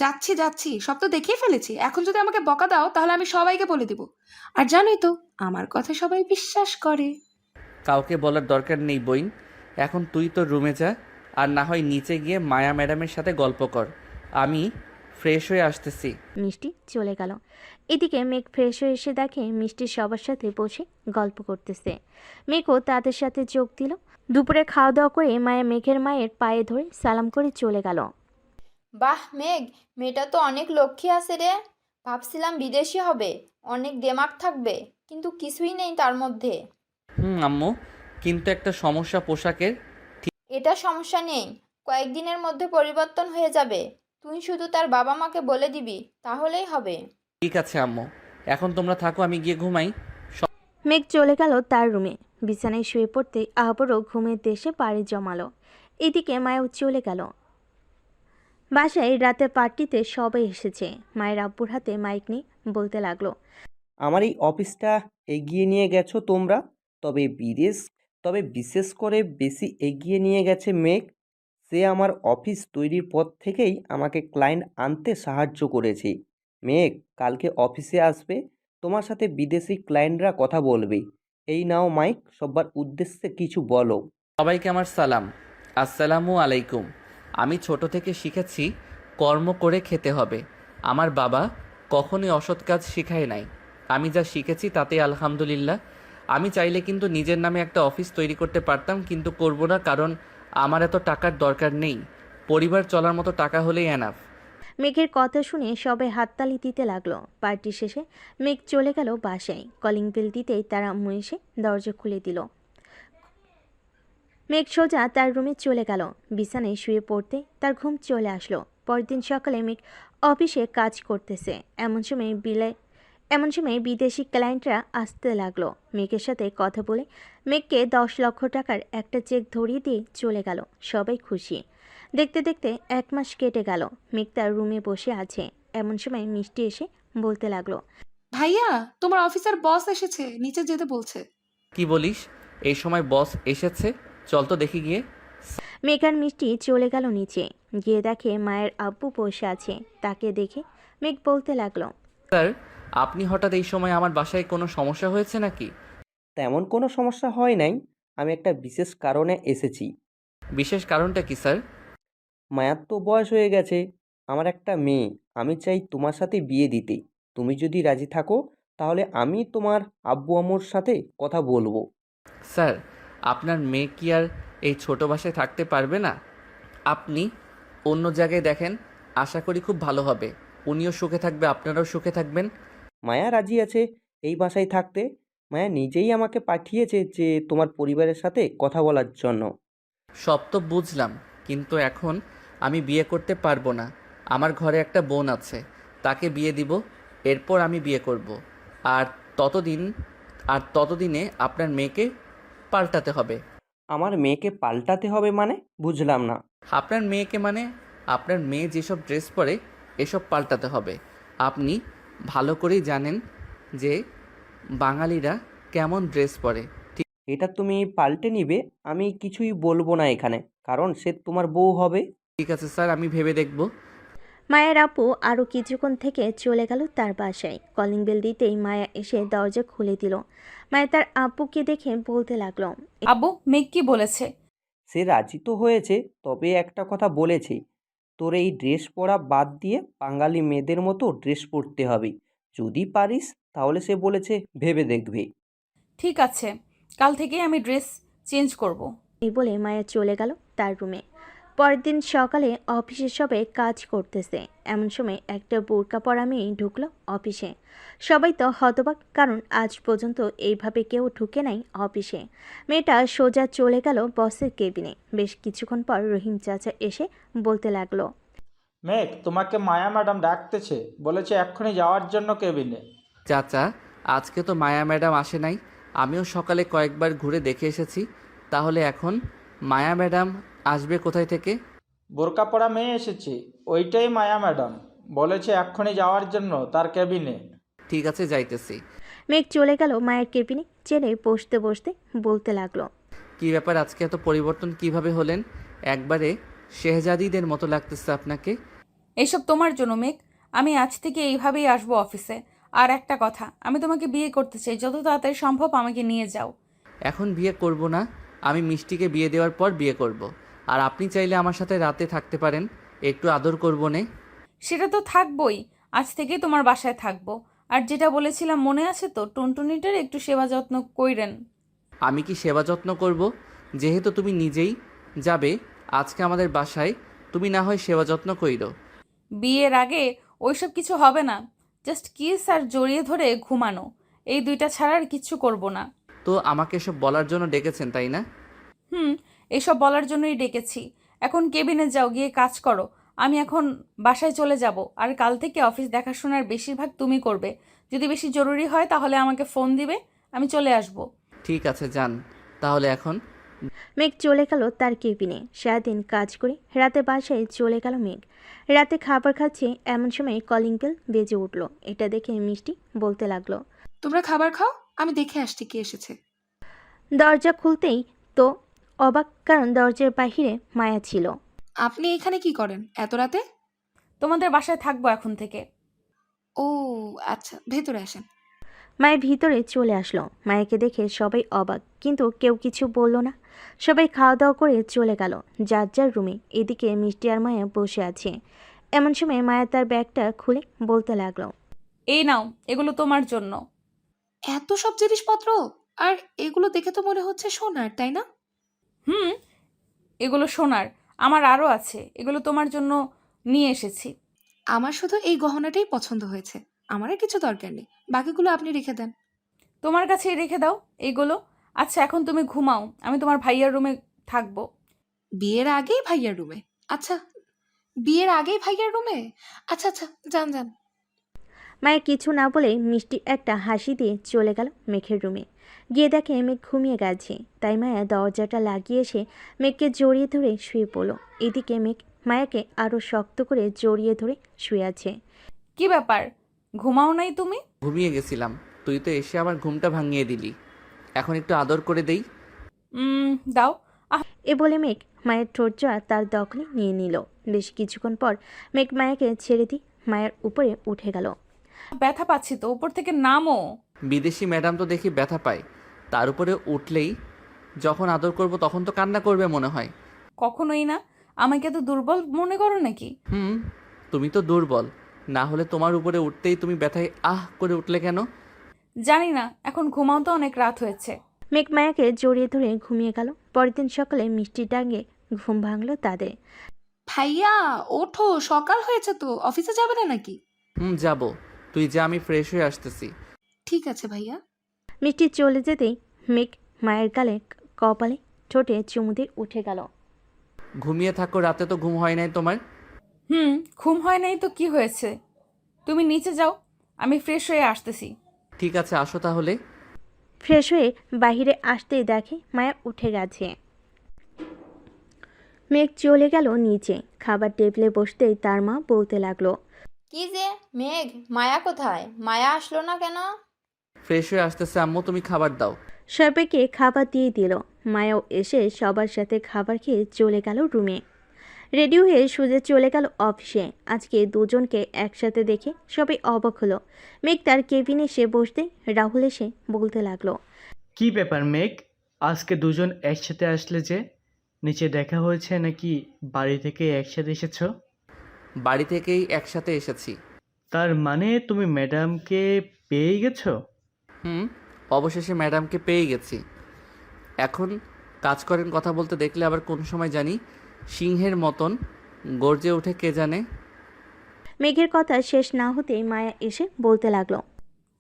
যাচ্ছি যাচ্ছি, সব তো দেখেই ফেলেছি। এখন যদি আমাকে বকা দাও তাহলে আমি সবাইকে বলে দিব। আর জানোই তো, আমার কথা সবাই বিশ্বাস করে। কাউকে বলার দরকার নেই বইন, এখন তুই তোর রুমে যা, আর না হয় নিচে গিয়ে মায়া ম্যাডামের সাথে গল্প কর। আমি ফ্রেশ হয়ে আসতেছি। মিষ্টি চলে গেল। এদিকে মেঘ ফ্রেশ হয়ে এসে দেখে মিষ্টি সবার সাথে বসে গল্প করতেছে। মেঘও তাদের সাথে যোগ দিল। দুপুরে খাওয়া দাওয়া করে মায়া মেঘের মায়ের পায়ে ধরে সালাম করে চলে গেল। বাহ মেঘ, মেয়েটা তো অনেক লক্ষ্মী আছে রে। ভাবছিলাম বিদেশি হবে, অনেক দেমাগ থাকবে, কিন্তু কিছুই নেই তার মধ্যে। আম্মু, কিন্তু একটা সমস্যা পোশাকের। এটা সমস্যা নেই, কয়েকদিনের মধ্যে পরিবর্তন হয়ে যাবে। তুই শুধু তার বাবা মাকে বলে দিবি, তাহলেই হবে। ঠিক আছে আম্মু, এখন তোমরা থাকো, আমি গিয়ে ঘুমাই। মেঘ চলে গেল তার রুমে। বিছানায় শুয়ে পড়তে আবারও ঘুমের দেশে পাড়ি জমালো। এদিকে মায়াও চলে গেল। বাসায় রাতে পার্টিতে সবাই এসেছে। মায়ের আব্বুর হাতে মাইক নিয়ে বলতে লাগলো, আমার এই অফিসটা এগিয়ে নিয়ে গেছো তোমরা, তবে বিশেষ করে বেশি এগিয়ে নিয়ে গেছে মেঘ। সে আমার অফিস তৈরির পর থেকেই আমাকে ক্লায়েন্ট আনতে সাহায্য করেছে। মেঘ, কালকে অফিসে আসবে, তোমার সাথে বিদেশি ক্লায়েন্টরা কথা বলবে। এই নাও মাইক, সবার উদ্দেশ্যে কিছু বলো। সবাইকে আমার সালাম, আসসালামু আলাইকুম। আমি ছোট থেকে শিখেছি কর্ম করে খেতে হবে। আমার বাবা কখনোই অসৎ কাজ শিখায় নাই। আমি যা শিখেছি তাতে আলহামদুলিল্লাহ। আমি চাইলে কিন্তু নিজের নামে একটা অফিস তৈরি করতে পারতাম, কিন্তু করব না, কারণ আমার এত টাকার দরকার নেই। পরিবার চলার মতো টাকা হলেই এনাফ। মেঘের কথা শুনে সবাই হাততালি দিতে লাগলো। পার্টি শেষে মেঘ চলে গেল বাসায়। কলিং বেল দিতেই তার আম্মু এসে দরজা খুলে দিল। মেঘ সোজা তার রুমে চলে গেল। বিছানায় শুয়ে পড়তে তার ঘুম চলে আসলো। পরদিন সকালে মেঘ অফিসে কাজ করতেছে। এমন সময় বিদেশি ক্লায়েন্টরা আসতে লাগলো। মেঘের সাথে কথা বলে মেঘকে 10 লক্ষ টাকার একটা চেক ধরিয়ে দিয়ে চলে গেল। সবাই খুশি। দেখতে দেখতে 1 মাস কেটে গেল। মেঘ তার রুমে বসে আছে। এমন সময় মিষ্টি এসে বলতে লাগলো, ভাইয়া, তোমার অফিসার বস এসেছে, নিচে যেতে বলছে। কি বলিস? এই সময় বস এসেছে? চল তো দেখি গিয়ে। মেঘ আর মিষ্টি চলে গেল নিচে। গিয়ে দেখে মায়ের আব্বু বসে আছে। তাকে দেখে মেঘ বলতে লাগলো, স্যার, আপনি হঠাৎ এই সময় আমার বাসায় কোনো সমস্যা হয়েছে নাকি? তেমন কোনো সমস্যা হয় নাই, আমি একটা বিশেষ কারণে এসেছি। বিশেষ কারণটা কি স্যার? মায়ার তো বয়স হয়ে গেছে, আমার একটা মেয়ে, আমি চাই তোমার সাথে বিয়ে দিতে। তুমি যদি রাজি থাকো তাহলে আমি তোমার আব্বু আম্মুর সাথে কথা বলবো। স্যার, আপনার মেয়ে কি আর এই ছোট বাসায় থাকতে পারবে না? আপনি অন্য জায়গায় দেখেন, আশা করি খুব ভালো হবে। উনিও সুখে থাকবে, আপনারাও সুখে থাকবেন। মায়া রাজি আছে এই বাসায় থাকতে। মায়া নিজেই আমাকে পাঠিয়েছে যে তোমার পরিবারের সাথে কথা বলার জন্য। সব তো বুঝলাম, কিন্তু এখন আমি বিয়ে করতে পারবো না। আমার ঘরে একটা বোন আছে, তাকে বিয়ে দিব, এরপর আমি বিয়ে করব। আর ততদিনে আপনার মেয়েকে পাল্টাতে হবে। আমার মেয়েকে পাল্টাতে হবে মানে? বুঝলাম না। আপনার মেয়েকে মানে আপনার মেয়ে যেসব ড্রেস পরে এসব পাল্টাতে হবে। আপনি ভালো করেই জানেন যে বাঙালিরা কেমন ড্রেস পরে। এটা তুমি পাল্টে নিবে, আমি কিছুই বলবো না এখানে, কারণ সে তোমার বউ হবে। ঠিক আছে স্যার, আমি ভেবে দেখব। মায়ের আপু আরও কিছুক্ষণ থেকে চলে গেল তার বাসায়। কলিং বেল দিতেই মায়া এসে দরজা খুলে দিল। মায়া তার আব্বুকে দেখে বলতে লাগলো, আব্বু, মেঘ কি বলেছে? সে রাজি তো হয়েছে, তবে একটা কথা বলেছে, তোর এই ড্রেস পরা বাদ দিয়ে বাঙালি মেয়েদের মতো ড্রেস পরতে হবে। যদি পারিস তাহলে সে বলেছে ভেবে দেখবে। ঠিক আছে, কাল থেকেই আমি ড্রেস চেঞ্জ করব। এই বলে মায়া চলে গেল তার রুমে। পরের দিন সকালে অফিসে সবাই কাজ করতেছে। এমন সময় একটা বোরকা পরা মেয়ে ঢুকলো অফিসে। সবাই তো হতবাক, কারণ আজ পর্যন্ত এইভাবে কেউ ঢুকে নাই অফিসে। মেয়েটা সোজা চলে গেল বসের কেবিনে। বেশ কিছুক্ষণ পর রহিম চাচা এসে বলতে লাগলো, মেঘ, তোমাকে মায়া ম্যাডাম ডাকতেছে, বলেছে এক্ষুনি যাওয়ার জন্য কেবিনে। চাচা, আজকে তো মায়া ম্যাডাম আসে নাই। আমিও সকালে কয়েকবার ঘুরে দেখে এসেছি। তাহলে এখন মায়া ম্যাডাম আসবে কোথায় থেকে? বোরকা পরা মেয়ে এসেছে, ওইটাই মায়া ম্যাডাম, বলেছে এক্ষুনি যাওয়ার জন্য তার কেবিনে। ঠিক আছে, যাইতেছি। মেঘ চলে গেল মায়ের কেবিনে। চেনে বসতে বসতে বলতে লাগলো, কি ব্যাপার, আজকে এত পরিবর্তন কিভাবে হলেন? একবারে শেহজাদিদের মতো লাগতেছে আপনাকে। এইসব তোমার জন্য মেঘ। আমি আজ থেকে এইভাবেই আসবো অফিসে। আর একটা কথা, আমি তোমাকে বিয়ে করতে চাই, যত তাড়াতাড়ি সম্ভব আমাকে নিয়ে যাও। এখন বিয়ে করব না, আমি মিষ্টিকে বিয়ে দেওয়ার পর বিয়ে করব। আর আপনি চাইলে আমার সাথে রাতে থাকতে পারেন, একটু আদর করবো নে। সেটা তো থাকবোই, আজ থেকেই তোমার বাসায় থাকবো। আর যেটা বলেছিলাম মনে আছে তো, টুনটুনিটার একটু সেবা যত্ন কইরেন। আমি কি সেবা যত্ন করব? যেহেতু তুমি নিজেই যাবে আজকে আমাদের বাসায়, তুমি না হয় সেবা যত্ন কইরো। বিয়ের আগে ওইসব কিছু হবে না। জাস্ট কিস আর জড়িয়ে ধরে ঘুমানো, এই দুইটা ছাড়া আর কিচ্ছু করব না। তো আমাকে এসব বলার জন্য ডেকেছেন, তাই না? এসব বলার জন্যই ডেকেছি। এখন কেবিনে যাও, গিয়ে কাজ করো। আমি এখন বাসায় চলে যাব। আর কাল থেকে অফিস দেখাশোনার বেশিরভাগ তুমি করবে। যদি বেশি জরুরি হয় তাহলে আমাকে ফোন দিবে, আমি চলে আসব। ঠিক আছে, যান তাহলে এখন। মেঘ চলে গেল তার কেবিনে। সারাদিন কাজ করে রাতে বাসায় চলে গেল মেঘ। রাতে খাবার খাচ্ছে এমন সময় কলিং বেল বেজে উঠল। এটা দেখে মিষ্টি বলতে লাগলো, তোমরা খাবার খাও, আমি দেখে আসছি কে এসেছে। দরজা খুলতেই তো অবাক, কারণ দরজার বাহিরে মায়া ছিল। আপনি এখানে কি করেন এত রাতে? তোমাদের বাসায় থাকবো এখন থেকে। ও আচ্ছা, ভেতরে আসেন। মায়া ভিতরে চলে আসলো। মায়াকে দেখে সবাই অবাক, কিন্তু কেউ কিছু বলল না। সবাই খাওয়া দাওয়া করে চলে গেল যার যার রুমে। এদিকে মিষ্টি আর মায়া বসে আছে। এমন সময় মায়া তার ব্যাগটা খুলে বলতে লাগলো, এই নাও, এগুলো তোমার জন্য। এত সব জিনিসপত্র, আর এগুলো দেখে তো মনে হচ্ছে সোনার, তাই না? হুম, এগুলো সোনার। আমার আরও আছে, এগুলো তোমার জন্য নিয়ে এসেছি। আমার শুধু এই গহনাটাই পছন্দ হয়েছে, আমার আর কিছু দরকার নেই, বাকিগুলো আপনি রেখে দেন। তোমার কাছেই রেখে দাও এইগুলো। আচ্ছা, এখন তুমি ঘুমাও, আমি তোমার ভাইয়ার রুমে থাকবো। বিয়ের আগেই ভাইয়ার রুমে? আচ্ছা, বিয়ের আগেই ভাইয়ার রুমে? আচ্ছা আচ্ছা, যান যান। মায়া কিছু না বলে মিষ্টি একটা হাসি দিয়ে চলে গেল মেঘের রুমে। গিয়ে দেখে মেঘ ঘুমিয়ে গেছে। তাই মায়া দরজাটা লাগিয়ে এসে মেঘকে জড়িয়ে ধরে শুয়ে পড়ল। এদিকে মেঘ মায়াকে আরও শক্ত করে জড়িয়ে ধরে শুয়ে আছে। কি ব্যাপার, ঘুমাও নাই তুমি? ঘুমিয়ে গেছিলাম, তুই তো এসে আমার ঘুমটা ভাঙিয়ে দিলি। এখন একটু আদর করে দেই। দাও। এ বলে মেঘ মায়ের ঠোঁটজোড়া তার দখলে নিয়ে নিল। বেশ কিছুক্ষণ পর মেঘ মায়াকে ছেড়ে দিয়ে মায়ের উপরে উঠে গেল। ব্যথা পাচ্ছি তো, উপর থেকে নামো। বিদেশি ম্যাডাম তো দেখি ব্যথা পায়, তার উপরে উঠলেই যখন আদর করব তখন তো কান্না করবে মনে হয়। কখনোই না। আমাকে তো দুর্বল মনে করো নাকি? তুমি তো দুর্বল, না হলে তোমার উপরে উঠতেই তুমি ব্যথায় আহ করে উঠলে কেন? জানি না, এখন ঘুমাও তো, অনেক রাত হয়েছে। মেঘ মায়াকে জড়িয়ে ধরে ঘুমিয়ে গেল। পরের দিন সকালে মিষ্টির ডাকে ঘুম ভাঙলো তাদের। ভাইয়া ওঠো, সকাল হয়েছে তো, অফিসে যাবে না নাকি? যাব, তুই যা, আমি ফ্রেশ হয়ে আসতেছি। ঠিক আছে ভাইয়া। মিষ্টি চলে যেতেই মেঘ মায়ের গালে কপালে ঠোঁটে চুমু দিয়ে উঠে গেল। ঘুমিয়ে থাকো, রাতে তো ঘুম হয় নাই তোমার? ঘুম হয় নাই তো কি হয়েছে? তুমি নিচে যাও, আমি ফ্রেশ হয়ে আসতেছি। ঠিক আছে, আসো তাহলে। ফ্রেশ হয়ে বাহিরে আসতেই দেখে মায়া উঠে গেছে। মেঘ চলে গেল নিচে। খাবার টেবিলে বসতেই তার মা বলতে লাগলো, কি যে মেঘ, মায়া কোথায়? মায়া আসলো না কেন? ফ্রেশ হয়ে আসতেছে আম্মু, তুমি খাবার দাও। সবাইকে খাবার দিয়ে দিল। মায়াও এসে সবার সাথে খাবার খেয়ে চলে গেল রুমে। রেডি হয়ে সোজা চলে গেল অফিসে। আজকে দুজনকে একসাথে দেখে সবাই অবাক হলো। মেঘ তার কেবিনে এসে বসতে রাহুল এসে বলতে লাগলো, কি ব্যাপার মেঘ, আজকে দুজন একসাথে আসলে যে? নিচে দেখা হয়েছে নাকি বাড়ি থেকে একসাথে এসেছো? বাড়ি থেকেই একসাথে এসেছি। তার মানে তুমি ম্যাডামকে পেয়ে গেছো? অবশেষে ম্যাডামকে পেয়ে গেছি। এখন কাজ করেন, কথা বলতে দেখলে আবার কোন সময় জানি সিংহের মতন গর্জে ওঠে কে জানে। মেঘের কথা শেষ না হতেই মায়া এসে বলতে লাগলো,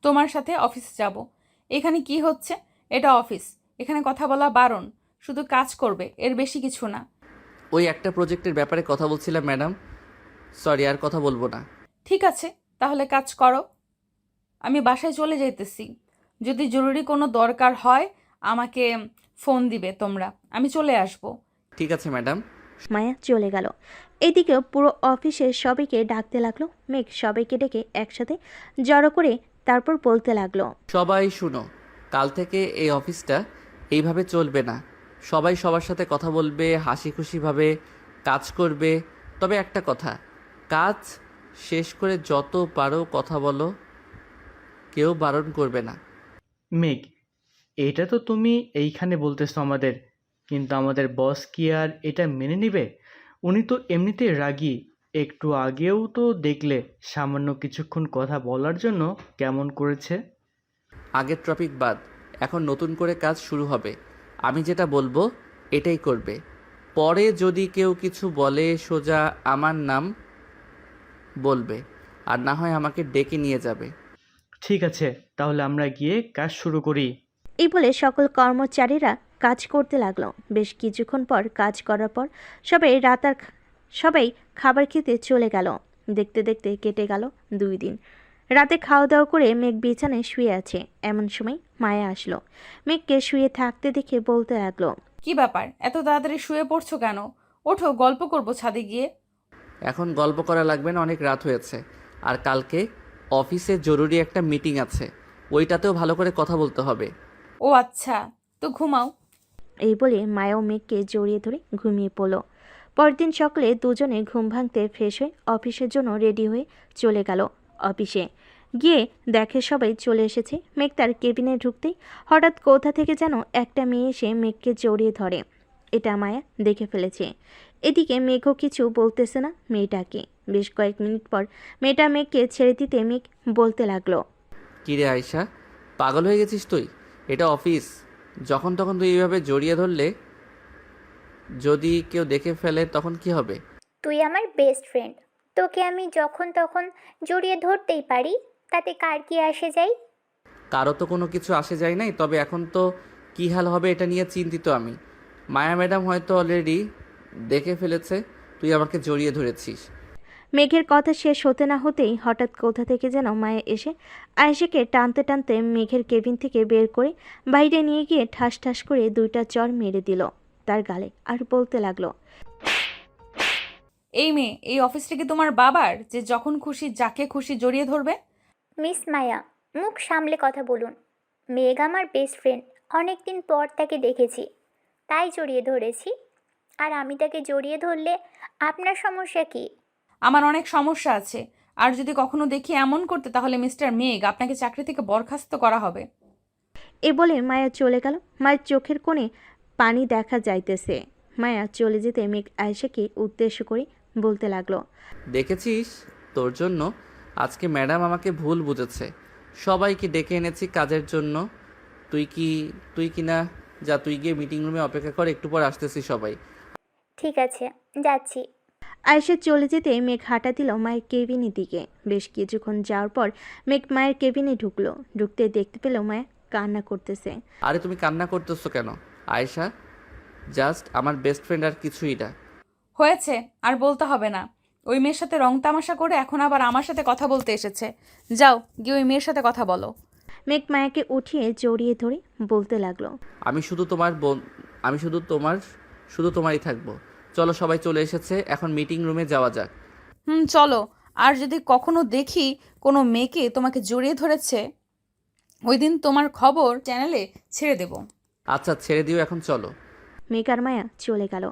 তোমার সাথে অফিসে যাব। এখানে কি হচ্ছে? এটা অফিস, এখানে কথা বলা বারণ। শুধু কাজ করবে, এর বেশি কিছু না। ওই একটা প্রজেক্টের ব্যাপারে কথা বলছিলাম ম্যাডাম, সরি আর কথা বলবো না। ঠিক আছে, তাহলে কাজ করো। আমি বাসায় চলে যেতেছি। যদি জরুরি কোনো দরকার হয় আমাকে ফোন দিবে তোমরা, আমি চলে আসব। ঠিক আছে ম্যাডাম। মায়া চলে গেল। এদিকে পুরো অফিসে সবাইকে ডাকতে লাগলো মেঘ। সবাইকে ডেকে একসাথে জড়ো করে তারপর বলতে লাগলো, সবাই শুনো, কাল থেকে এই অফিসটা এইভাবে চলবে না। সবাই সবার সাথে কথা বলবে, হাসি খুশিভাবে কাজ করবে। তবে একটা কথা, কাজ শেষ করে যত পারো কথা বলো, কেউ বারণ করবে না। মেঘ, এটা তো তুমি এইখানে বলতেছো আমাদের, কিন্তু আমাদের বস কি আর এটা মেনে নেবে? উনি তো এমনিতেই রাগী। একটু আগেও তো দেখলে সামান্য কিছুক্ষণ কথা বলার জন্য কেমন করেছে। আগের টপিক বাদ, এখন নতুন করে কাজ শুরু হবে। আমি যেটা বলবো এটাই করবে। পরে যদি কেউ কিছু বলে সোজা আমার নাম বলবে, আর না হয় আমাকে ডেকে নিয়ে যাবে। ঠিক আছে, তাহলে আমরা গিয়ে কাজ শুরু করি। এই বলে সকল কর্মচারীরা কাজ করতে লাগলো। বেশ কিছুক্ষণ পর কাজ করার পর সবাই খাবার খেতে চলে গেল। দেখতে দেখতে কেটে গেল 2 দিন। রাতে খাওয়া দাওয়া করে মেঘ বিছানায় শুয়ে আছে। এমন সময় মায়া আসলো। মেঘকে শুয়ে থাকতে দেখে বলতে লাগলো, কি ব্যাপার, এত তাড়াতাড়ি শুয়ে পড়ছো কেন? ওঠো, গল্প করবো ছাদে গিয়ে। এখন গল্প করা লাগবে না, অনেক রাত হয়েছে। আর কালকে অফিসে জরুরি একটা মিটিং আছে, ওইটাতেও ভালো করে কথা বলতে হবে। ও আচ্ছা, তো ঘুমাও। এই বলে মায়াও মেঘকে জড়িয়ে ধরে ঘুমিয়ে পড়ল। পরদিন সকালে দুজনে ঘুম ভাঙতে ফ্রেশ হয়ে অফিসের জন্য রেডি হয়ে চলে গেল। অফিসে গিয়ে দেখে সবাই চলে এসেছে। মেঘ তার কেবিনে ঢুকতেই হঠাৎ কোথা থেকে যেন একটা মেয়ে এসে মেঘকে জড়িয়ে ধরে। এটা মায়া দেখে ফেলেছে। এদিকে মেঘও কিছু বলতেছে না মেয়েটাকে। বেশ কয়েক মিনিট পর মেয়েটা মেঘকে ছেড়ে দিতে মেঘ বলতে লাগলো, কিরে আয়শা, পাগল হয়ে গেছিস তুই? এটা অফিস, যখন তখন তুই এইভাবে জড়িয়ে ধরলে যদি কেউ দেখে ফেলে তখন কি হবে? তুই আমার বেস্ট ফ্রেন্ড, তোকে আমি যখন তখন জড়িয়ে ধরতেই পারি, তাতে কার কি আসে যায়? কারো তো কোনো কিছু আসে যায় নাই, তবে এখন তো কী হাল হবে এটা নিয়ে চিন্তিত আমি। মায়া ম্যাডাম হয়তো অলরেডি দেখে ফেলেছে তুই আমাকে জড়িয়ে ধরেছিস। মেঘের কথা শেষ হতে না হতেই হঠাৎ কোথা থেকে যেন মায়া এসে আয়েশাকে টানতে টানতে মেঘের কেবিন থেকে বের করে বাইরে নিয়ে গিয়ে ঠাস ঠাস করে 2টা চড় মেরে দিল তার গালে। আর বলতে লাগলো, এই মেয়ে, এই অফিসটা কি তোমার বাবার যে যখন খুশি যাকে খুশি জড়িয়ে ধরবে? মিস মায়া, মুখ সামলে কথা বলুন। মেঘ আমার বেস্ট ফ্রেন্ড, অনেক দিন পর তাকে দেখেছি, তাই জড়িয়ে ধরেছি। আর আমি তাকে জড়িয়ে ধরলে আপনার সমস্যা কি? আমার অনেক সমস্যা আছে, আর যদি কখনো দেখি এমন করতে তাহলে মিস্টার মেঘ আপনাকে চাকরি থেকে বরখাস্ত করা হবে। এ বলে মায়া চলে গেল। মায়ের চোখের কোণে পানি দেখা যাইতেছে। মায়া চলে যেতে মেঘ আয়েশাকে উদ্দেশ্য করে বলতে লাগলো, দেখেছিস, তোর জন্য আজকে ম্যাডাম আমাকে ভুল বুঝেছে। সবাইকে ডেকে এনেছি কাজের জন্য। তুই কি না, যা তুই গিয়ে মিটিং রুমে অপেক্ষা কর, একটু পর আসতেছি সবাই। ঠিক আছে, যাচ্ছি। আয়েশা চলে যেতে মেঘ হাঁটা দিল মায়ের কেবিনের দিকে। বেশ কিছুক্ষণ যাওয়ার পর মেঘ মায়ের কেবিনে ঢুকলো। ঢুকতে দেখতে পেল মায়া কান্না করতেছে। আরে তুমি কান্না করতেছো কেন আয়েশা? জাস্ট আমার বেস্ট ফ্রেন্ড, আর কিছুই না। হয়েছে, আর বলতে হবে না। ওই মেয়ের সাথে রং তামাশা করে এখন আবার আমার সাথে কথা বলতে এসেছে। যাও গিয়ে ওই মেয়ের সাথে কথা বলো। মেঘ মায়াকে উঠিয়ে জড়িয়ে ধরে বলতে লাগলো, আমি শুধু তোমার বোন, আমি শুধু তোমারই থাকবো। চলো, সবাই চলে এসেছে, এখন মিটিং রুমে যাওয়া যাক। চলো। আর যদি কখনো দেখি কোনো মেয়েকে তোমাকে জড়িয়ে ধরেছে, ওই দিন তোমার খবর চ্যানেলে ছেড়ে দেব। আচ্ছা ছেড়ে দিও, এখন চলো। মেঘ আর মায়া চলে গেল।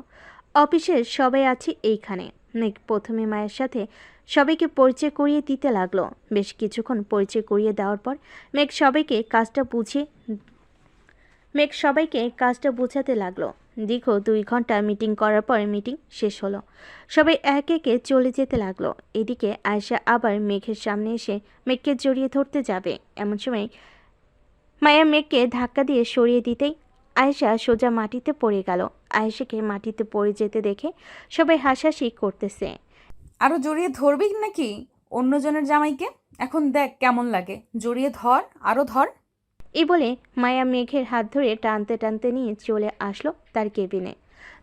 অফিসের সবাই আছে এইখানে। মেঘ প্রথমে মায়ের সাথে সবাইকে পরিচয় করিয়ে দিতে লাগলো। বেশ কিছুক্ষণ পরিচয় করিয়ে দেওয়ার পর মেঘ সবাইকে কাজটা বুঝাতে লাগলো। দীর্ঘ 2 ঘন্টা মিটিং করার পর মিটিং শেষ হলো। সবাই একে একে চলে যেতে লাগলো। এদিকে আয়েশা আবার মেঘের সামনে এসে মেঘকে জড়িয়ে ধরতে যাবে। এমন সময় মায়া মেঘকে ধাক্কা দিয়ে সরিয়ে দিতেই আয়েশা সোজা মাটিতে পড়ে গেল। আয়েশাকে মাটিতে পড়ে যেতে দেখে সবাই হাসাহাসি করতেছে। আরো জড়িয়ে ধরবি নাকি অন্যজনের জামাইকে? এখন দেখ কেমন লাগে, জড়িয়ে ধর, আরো ধর। এই বলে মায়া মেঘের হাত ধরে টানতে টানতে নিয়ে চলে আসলো তার কেবিনে।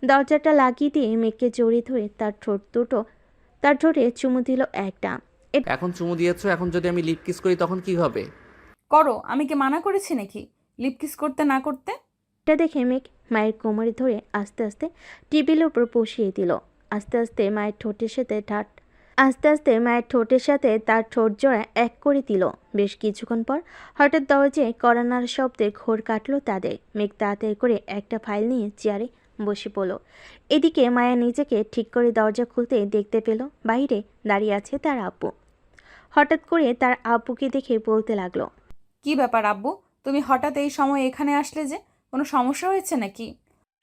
দরজাটা লাগিয়ে দিয়ে মেঘকে জড়িয়ে ধরে তার ঠোঁটে চুমু দিল একটা। এখন চুমু দিয়েছো, এখন যদি আমি লিপ কিস করি তখন কি হবে? করো, আমি কি মানা করেছি নাকি লিপ কিস করতে না করতে? এটা দেখে মেঘ মায়ের কোমরে ধরে আস্তে আস্তে টেবিলের উপর বসিয়ে দিল। আস্তে আস্তে মায়ের ঠোঁটের সাথে তার ঠোঁট জোড়া এক করে দিল। বেশ কিছুক্ষণ পর হঠাৎ দরজায় কড়া নাড়ার শব্দে ঘোর কাটলো তাদের। মেঘ তাড়াতাড়ি করে একটা ফাইল নিয়ে চেয়ারে বসে পড়ল। এদিকে মায়া নিজেকে ঠিক করে দরজা খুলতে দেখতে পেল বাইরে দাঁড়িয়ে আছে তার আব্বু। হঠাৎ করে তার আব্বুকে দেখে বলতে লাগলো, কি ব্যাপার আব্বু, তুমি হঠাৎ এই সময় এখানে আসলে যে? কোনো সমস্যা হয়েছে নাকি?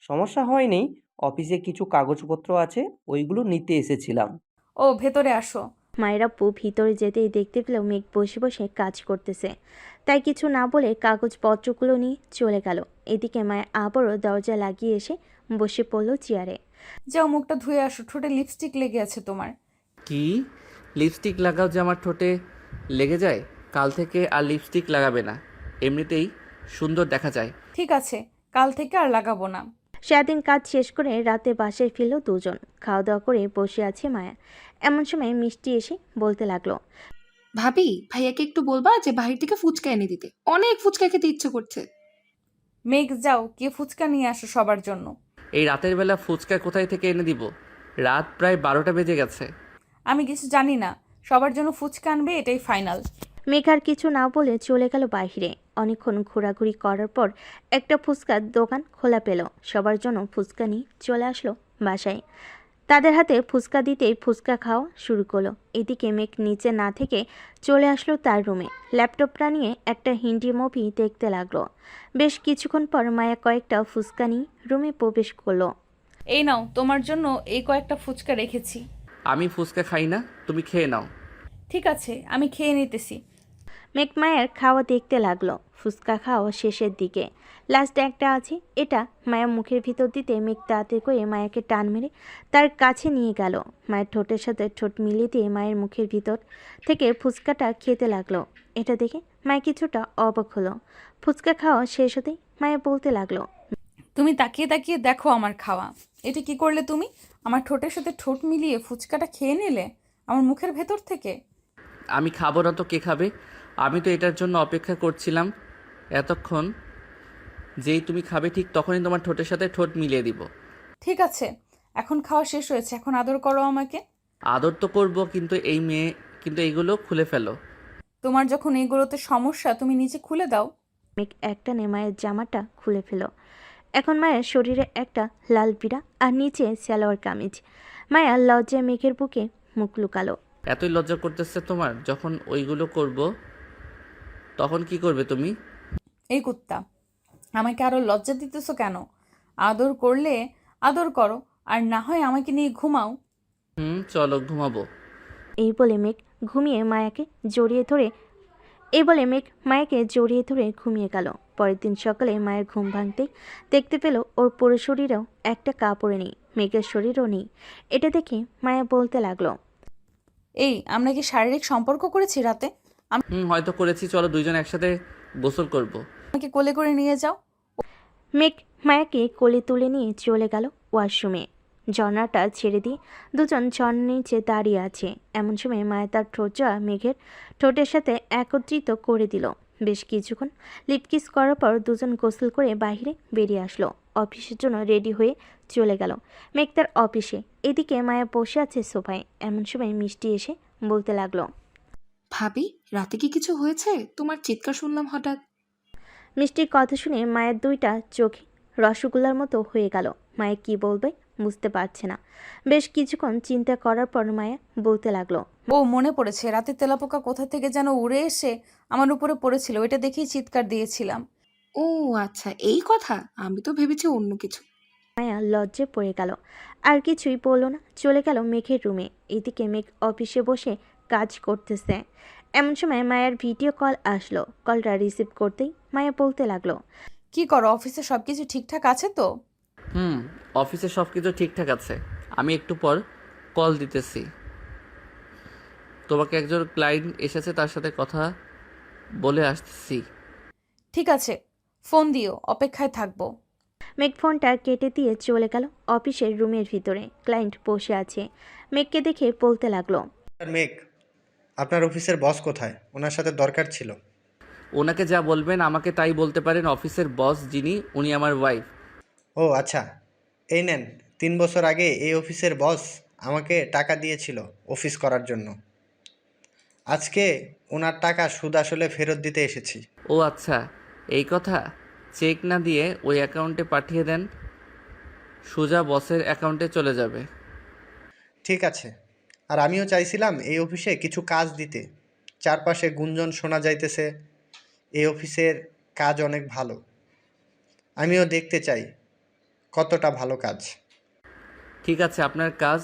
সমস্যা হয়নি, অফিসে কিছু কাগজপত্র আছে, ওইগুলো নিতে এসেছিলাম। ও, ভেতরে আসো। মায়ের আব্বু ভিতরে যেতেই দেখতে পেল মেঘ বসে বসে কাজ করতেছে। তাই কিছু না বলে কাগজপত্রগুলো নিয়ে চলে গেল। এদিকে মায়া আবারও দরজা লাগিয়ে এসে বসে পড়ল চেয়ারে। যাও মুখটা ধুয়ে আসো, ঠোঁটে লিপস্টিক লেগে আছে তোমার। কি লিপস্টিক লাগাও যে আমার ঠোঁটে লেগে যায়? কাল থেকে আর লিপস্টিক লাগাবে না, এমনিতেই সুন্দর দেখা যায়। ঠিক আছে, কাল থেকে আর লাগাবো না। সারাদিন কাজ শেষ করে রাতে বাসায় ফিরল দুজন। খাওয়া দাওয়া করে বসে আছে মায়া। এমন সময় মিষ্টি এসে বলতে লাগলো, ভাবি, ভাইয়াকে একটু বলবা যে বাহির থেকে ফুচকা এনে দিতে, অনেক ফুচকা খেতে ইচ্ছে করছে। মেঘ যাও গিয়ে ফুচকা নিয়ে আসো সবার জন্য। এই রাতের বেলা ফুচকা কোথায় থেকে এনে দিব? রাত প্রায় 12টা বেজে গেছে। আমি কিছু জানি না, সবার জন্য ফুচকা আনবে এটাই ফাইনাল। মেঘ আর কিছু না বলে চলে গেল বাইরে। অনেকক্ষণ ঘোরাঘুরি করার পর একটা ফুচকার দোকান খোলা পেল। সবার জন্য ফুচকা নিয়ে চলে আসলো বাসায়। তাদের হাতে ফুচকা দিতেই ফুচকা খাওয়া শুরু করলো। এদিকে মেঘ নিচে না থেকে চলে আসলো তার রুমে। ল্যাপটপটা নিয়ে একটা হিন্দি মুভি দেখতে লাগলো। বেশ কিছুক্ষণ পর মায়া কয়েকটা ফুচকা নিয়ে রুমে প্রবেশ করলো। এই নাও তোমার জন্য এই কয়েকটা ফুচকা রেখেছি। আমি ফুচকা খাই না, তুমি খেয়ে নাও। ঠিক আছে, আমি খেয়ে নিতেছি। মেঘ মায়ের খাওয়া দেখতে লাগলো। ফুচকা খাওয়া শেষের দিকে লাস্ট একটা আছে, এটা মায়া মুখের ভিতর দিতে মেঘ তাড়াতাড়ি করে মায়াকে টান মেরে তার কাছে নিয়ে গেল। মায়ের ঠোঁটের সাথে ঠোঁট মিলিয়ে দিয়ে মায়ের মুখের ভিতর থেকে ফুচকাটা খেতে লাগলো। এটা দেখে মায়া কিছুটা অবাক হলো। ফুচকা খাওয়া শেষ হতেই মায়া বলতে লাগলো, তুমি তাকিয়ে তাকিয়ে দেখো আমার খাওয়া। এটা কি করলে তুমি? আমার ঠোঁটের সাথে ঠোঁট মিলিয়ে ফুচকাটা খেয়ে নিলে আমার মুখের ভেতর থেকে। আমি খাবো না তো কে খাবে? আমি তো এটার জন্য অপেক্ষা করছিলাম এতক্ষণ। যেই তুমি খাবে ঠিক তখনই তোমার ঠোঁটের সাথে ঠোঁট মিলিয়ে দিব। ঠিক আছে, এখন খাওয়া শেষ হয়েছে, এখন আদর করো আমাকে। আদর তো করবো, কিন্তু এইগুলো খুলে ফেলো। তোমার যখন এইগুলোতে সমস্যা তুমি নিচে খুলে দাও। মেঘ একটানে মায়ের জামাটা খুলে ফেল। এখন মায়ের শরীরে একটা লাল পিড়া আর নিচে সালোয়ার কামিজ। মায়া লজ্জায় মেঘের বুকে মুখ লুকালো। এতই লজ্জা করতেছে তোমার? যখন ওইগুলো করব তখন কি করবে তুমি? এই কুত্তা, আমাকে আরো লজ্জা দিতেছো কেন? আদর করলে আদর করো, আর না হয় আমাকে নিয়ে ঘুমাও। চলো ঘুমাবো। এই বলে মেঘ মায়াকে জড়িয়ে ধরে ঘুমিয়ে গেল। পরের দিন সকালে মায়ের ঘুম ভাঙতেই দেখতে পেল ওর পুরো শরীরেও একটা কাপড়ে নেই, মেঘের শরীরও নেই। এটা দেখে মায়া বলতে লাগলো, এই আমরা কি শারীরিক সম্পর্ক করেছি রাতে? হয়তো করেছি, চলো দুইজন একসাথে গোসল করব। আমাকে কোলে করে নিয়ে যাও। মেঘ মায়াকে কোলে তুলে নিয়ে চলে গেল ওয়াশরুমে। ঝর্ণাটা ছেড়ে দিয়ে দুজন ঝর্ণার নিচে দাঁড়িয়ে আছে। এমন সময় মায়া তার ঠোঁটটা মেঘের ঠোঁটের সাথে একত্রিত করে দিল। বেশ কিছুক্ষণ লিপকিস করার পর দুজন গোসল করে বাইরে বেরিয়ে আসলো। অফিসের জন্য রেডি হয়ে চলে গেল মেঘ তার অফিসে। এদিকে মায়া বসে আছে সোফায়। এমন সময় মিষ্টি এসে বলতে লাগলো, ভাবি, রাতে কি কিছু হয়েছে? তোমার চিৎকার শুনলাম হঠাৎ। মিষ্টির কথা শুনে মায়ের দুইটা চোখ রসগোল্লার মতো হয়ে গেল। মায়া কি বলবে বুঝতে পারছে না। বেশ কিছুক্ষণ চিন্তা করার পর মায়া বলতে লাগলো, ও মনে পড়েছে, রাতে তেলাপোকা কোথা থেকে যেন উড়ে এসে আমার উপরে পড়েছিল, এটা দেখেই চিৎকার দিয়েছিলাম। ও আচ্ছা, এই কথা। আমি তো ভেবেছি অন্য কিছু। মায়া লজ্জে পড়ে গেল। আর কিছুই বলল না, চলে গেল মেঘের রুমে। এদিকে মেঘ অফিসে বসে কাজ করতেছে। এমন সময় মায়ার ভিডিও কল আসলো। কলটা রিসিভ করতেই মায়া বলতে লাগলো, কি করো, অফিসে সবকিছু ঠিকঠাক আছে তো? অফিসে সব কিছু ঠিকঠাক আছে। আমি একটু পর কল দিতেছি। তোমাকে একজন ক্লায়েন্ট এসেছে, তার সাথে কথা বলে আসছি। ঠিক আছে, ফোন দিও, অপেক্ষায় থাকবো। মেঘ ফোনটা কেটে দিয়ে চলে গেল অফিসের রুমের ভিতরে। ক্লায়েন্ট বসে আছে। মেঘকে দেখে বলতে লাগলো, মেঘ, আপনার অফিসের বস কোথায়? ওনার সাথে দরকার ছিল। ওনাকে যা বলবেন আমাকে তাই বলতে পারেন। অফিসের বস যিনি, উনি আমার ওয়াইফ। ও আচ্ছা, এই নেন। 3 বছর আগে এই অফিসের বস আমাকে টাকা দিয়েছিল অফিস করার জন্য। আজকে ওনার টাকা সুদ আসলে ফেরত দিতে এসেছি। ও আচ্ছা, এই কথা। চেক না দিয়ে ওই অ্যাকাউন্টে পাঠিয়ে দেন, সোজা বসের অ্যাকাউন্টে চলে যাবে। ঠিক আছে। আর আমিও চাইছিলাম এই অফিসে কিছু কাজ দিতে। চারপাশে গুঞ্জন শোনা যাইতেছে এই অফিসের কাজ অনেক ভালো। আমিও দেখতে চাই কতটা ভালো কাজ। ঠিক আছে, আপনার কাজ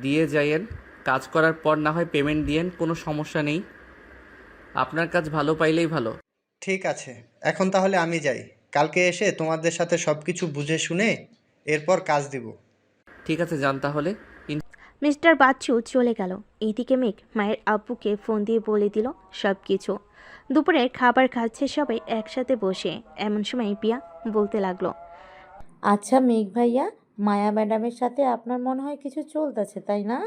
দিয়ে যাইয়েন। কাজ করার পর না হয় পেমেন্ট দিয়েন, কোনো সমস্যা নেই। আপনার কাজ ভালো পাইলেই ভালো। ঠিক আছে, এখন তাহলে আমি যাই। কালকে এসে তোমাদের সাথে সব কিছু বুঝে শুনে এরপর কাজ দিব। ঠিক আছে, যান তাহলে। মিস্টার বাচ্চু চলে গেল। এইদিকে মেঘ মায়ের আব্বুকে ফোন দিয়ে বলে দিল সব কিছু। দুপুরে খাবার খাচ্ছে সবাই একসাথে বসে। এমন সময় পিয়া বলতে লাগলো, আচ্ছা মেঘ ভাইয়া, মায়া ম্যাডামের সাথে আপনার মনে হয় কিছু চলতেছে, তাই না?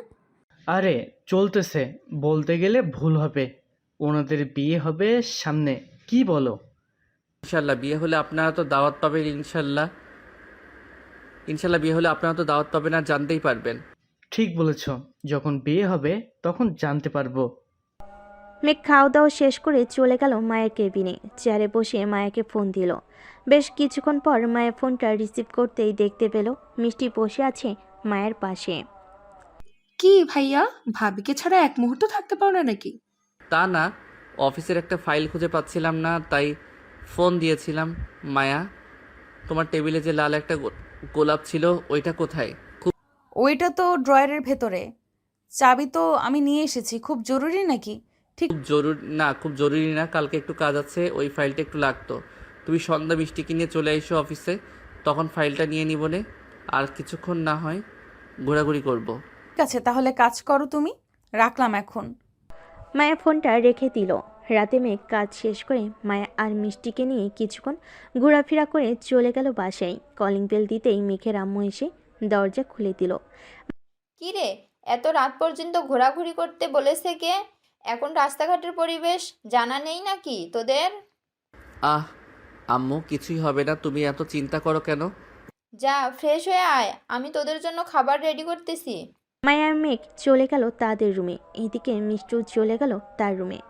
আরে চলতেছে বলতে গেলে ভুল হবে। ওনাদের বিয়ে হবে সামনে, কি বলো? ইনশাল্লাহ বিয়ে হলে আপনারা তো দাওয়াত পাবেন। ইনশাল্লাহ ইনশাল্লাহ বিয়ে হলে আপনারা তো দাওয়াত পাবেন আর জানতেই পারবেন। ঠিক বলেছ, যখন বিয়ে হবে তখন জানতে পারবো। মেঘ খাওয়া দাওয়া শেষ করে চলে গেল মায়ের কেবিনে। চেয়ারে বসে মায়াকে ফোন দিল। বেশ কিছুক্ষণ পর মায়ের ফোনটা রিসিভ করতেই দেখতে পেল মিষ্টি বসে আছে মায়ের পাশে। কি ভাইয়া, ভাবিকে ছাড়া এক মুহূর্ত থাকতে পারো না নাকি? তা না, অফিসের একটা ফাইল খুঁজে পাচ্ছিলাম না, তাই ফোন দিয়েছিলাম। মায়া, তোমার টেবিলে যে লাল একটা গোলাপ ছিল ওইটা কোথায়? খুব ওইটা তো ড্রয়ারের ভেতরে। চাবি তো আমি নিয়ে এসেছি। খুব জরুরি নাকি? ঠিক খুব জরুরি না, কালকে একটু কাজ আছে, ওই ফাইলটা একটু লাগতো। তুমি সন্ধ্যা মিষ্টিকে নিয়ে চলে এসো অফিসে, তখন ফাইলটা নিয়ে নিবনে। আর কিছুক্ষণ না হয় ঘোরাঘুরি করব। আছে, তাহলে কাজ করো তুমি। রাখলাম এখন। মায়া ফোনটা রেখে দিল। রাতে মেঘ কাজ শেষ করে মায়া আর মিষ্টিকে নিয়ে কিছুক্ষণ ঘোরাফেরা করে চলে গেল বাসায়। কলিং বেল দিতেই মেঘের আম্মু এসে দরজা খুলে দিল। কি রে, এত রাত পর্যন্ত ঘোরাঘুরি করতে বলেছে কে? এখন রাস্তাঘাটের পরিবেশ জানা নেই নাকি তোদের? আহ আম্মু, কিছুই হবে না, তুমি এত চিন্তা করো কেন? যা ফ্রেশ হয়ে আয়, আমি তোদের জন্য খাবার রেডি করতেছি। মায়া আর মেঘ চলে গেল তাদের রুমে। এদিকে মিষ্টিও চলে গেল তার রুমে।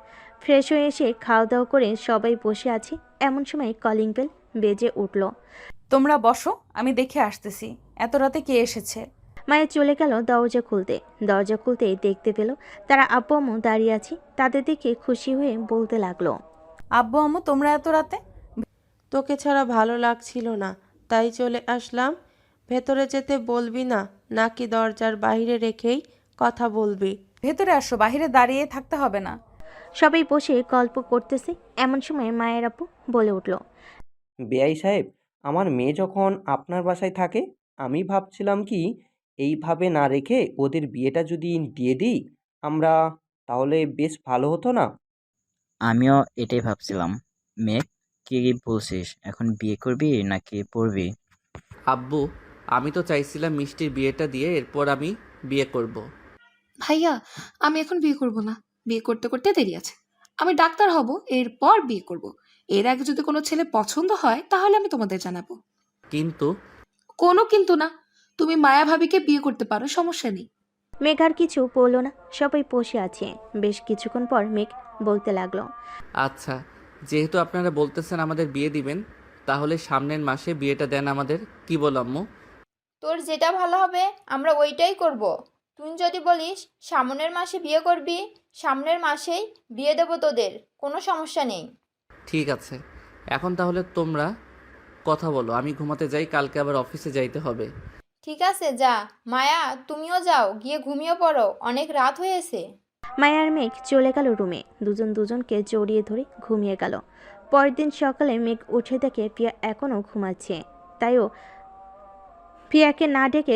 ফ্রেশ হয়ে এসে খাওয়া দাওয়া করে সবাই বসে আছে, এমন সময় কলিং বেল বেজে উঠল। তোমরা বসো, আমি দেখে আসতেছি এত রাতে কে এসেছে। মায়া চলে গেল দরজা খুলতে। দরজা খুলতেই দেখতে পেল তারা আব্বু আম্মু দাঁড়িয়ে আছে। তাদের দেখে খুশি হয়ে বলতে লাগলো, আব্বু আম্মু তোমরা এত রাতে? তোকে ছাড়া ভালো লাগছিল না, তাই চলে আসলাম। ভেতরে যেতে বলবি না নাকি দরজার বাইরে রেখেই কথা বলবি? ভেতরে আসো, বাইরে দাঁড়িয়ে থাকতে হবে না। সবাই বসে গল্প করতেছে, এমন সময় মায়ের আব্বু বলে উঠল, বেআই সাহেব, আমার মেয়ে যখন আপনার বাসায় থাকে, আমি ভাবছিলাম কি এইভাবে না রেখে ওদের বিয়েটা যদি দিয়ে দিই আমরা, তাহলে বেশ ভালো হতো না? আমিও এটাই ভাবছিলাম। মেঘ, কি বলছিস, এখন বিয়ে করবি নাকি পড়বি? আব্বু, আমি তো চাইছিলাম মিষ্টির বিয়েটা দিয়ে এরপর আমি বিয়ে করব। ভাইয়া, আমি এখন বিয়ে করব না। বিয়ে করতে করতে দেরি আছে। আমি ডাক্তার হব, এরপর বিয়ে করব। এর আগে যদি কোনো ছেলে পছন্দ হয় তাহলে আমি তোমাদের জানাবো। কিন্তু কোনো কিন্তু না। তুমি মায়া ভাবিকে বিয়ে করতে পারো, সমস্যা নেই। মেঘ আর কিছু বলল না। সবাই বসে আছে। বেশ কিছুক্ষণ পর মেঘ বলতে লাগলো, আচ্ছা, যেহেতু আপনারা বলতেছেন আমাদের বিয়ে দিবেন, তাহলে সামনের মাসে বিয়েটা দেন আমাদের। কি বল আম্মু? তোর যেটা ভালো হবে আমরা ওইটাই করব। তুই যদি বলিস সামনের মাসে বিয়ে করবি, সামনের মাসেই বিয়ে দেবো তোদের, কোনো সমস্যা নেই। ঠিক আছে, এখন তাহলে তোমরা কথা বলো, আমি ঘুমাতে যাই, কালকে আবার অফিসে যাইতে হবে। ঠিক আছে, যা। মায়া, তুমিও যাও, গিয়ে ঘুমিয়ে পড়ো, অনেক রাত হয়েছে। মায়া আর মেঘ চলে গেল রুমে। দুজন দুজনকে জড়িয়ে ধরে ঘুমিয়ে গেল। পরের দিন সকালে মেঘ উঠে দেখে প্রিয়া এখনও ঘুমাচ্ছে। তাইও প্রিয়াকে না ডেকে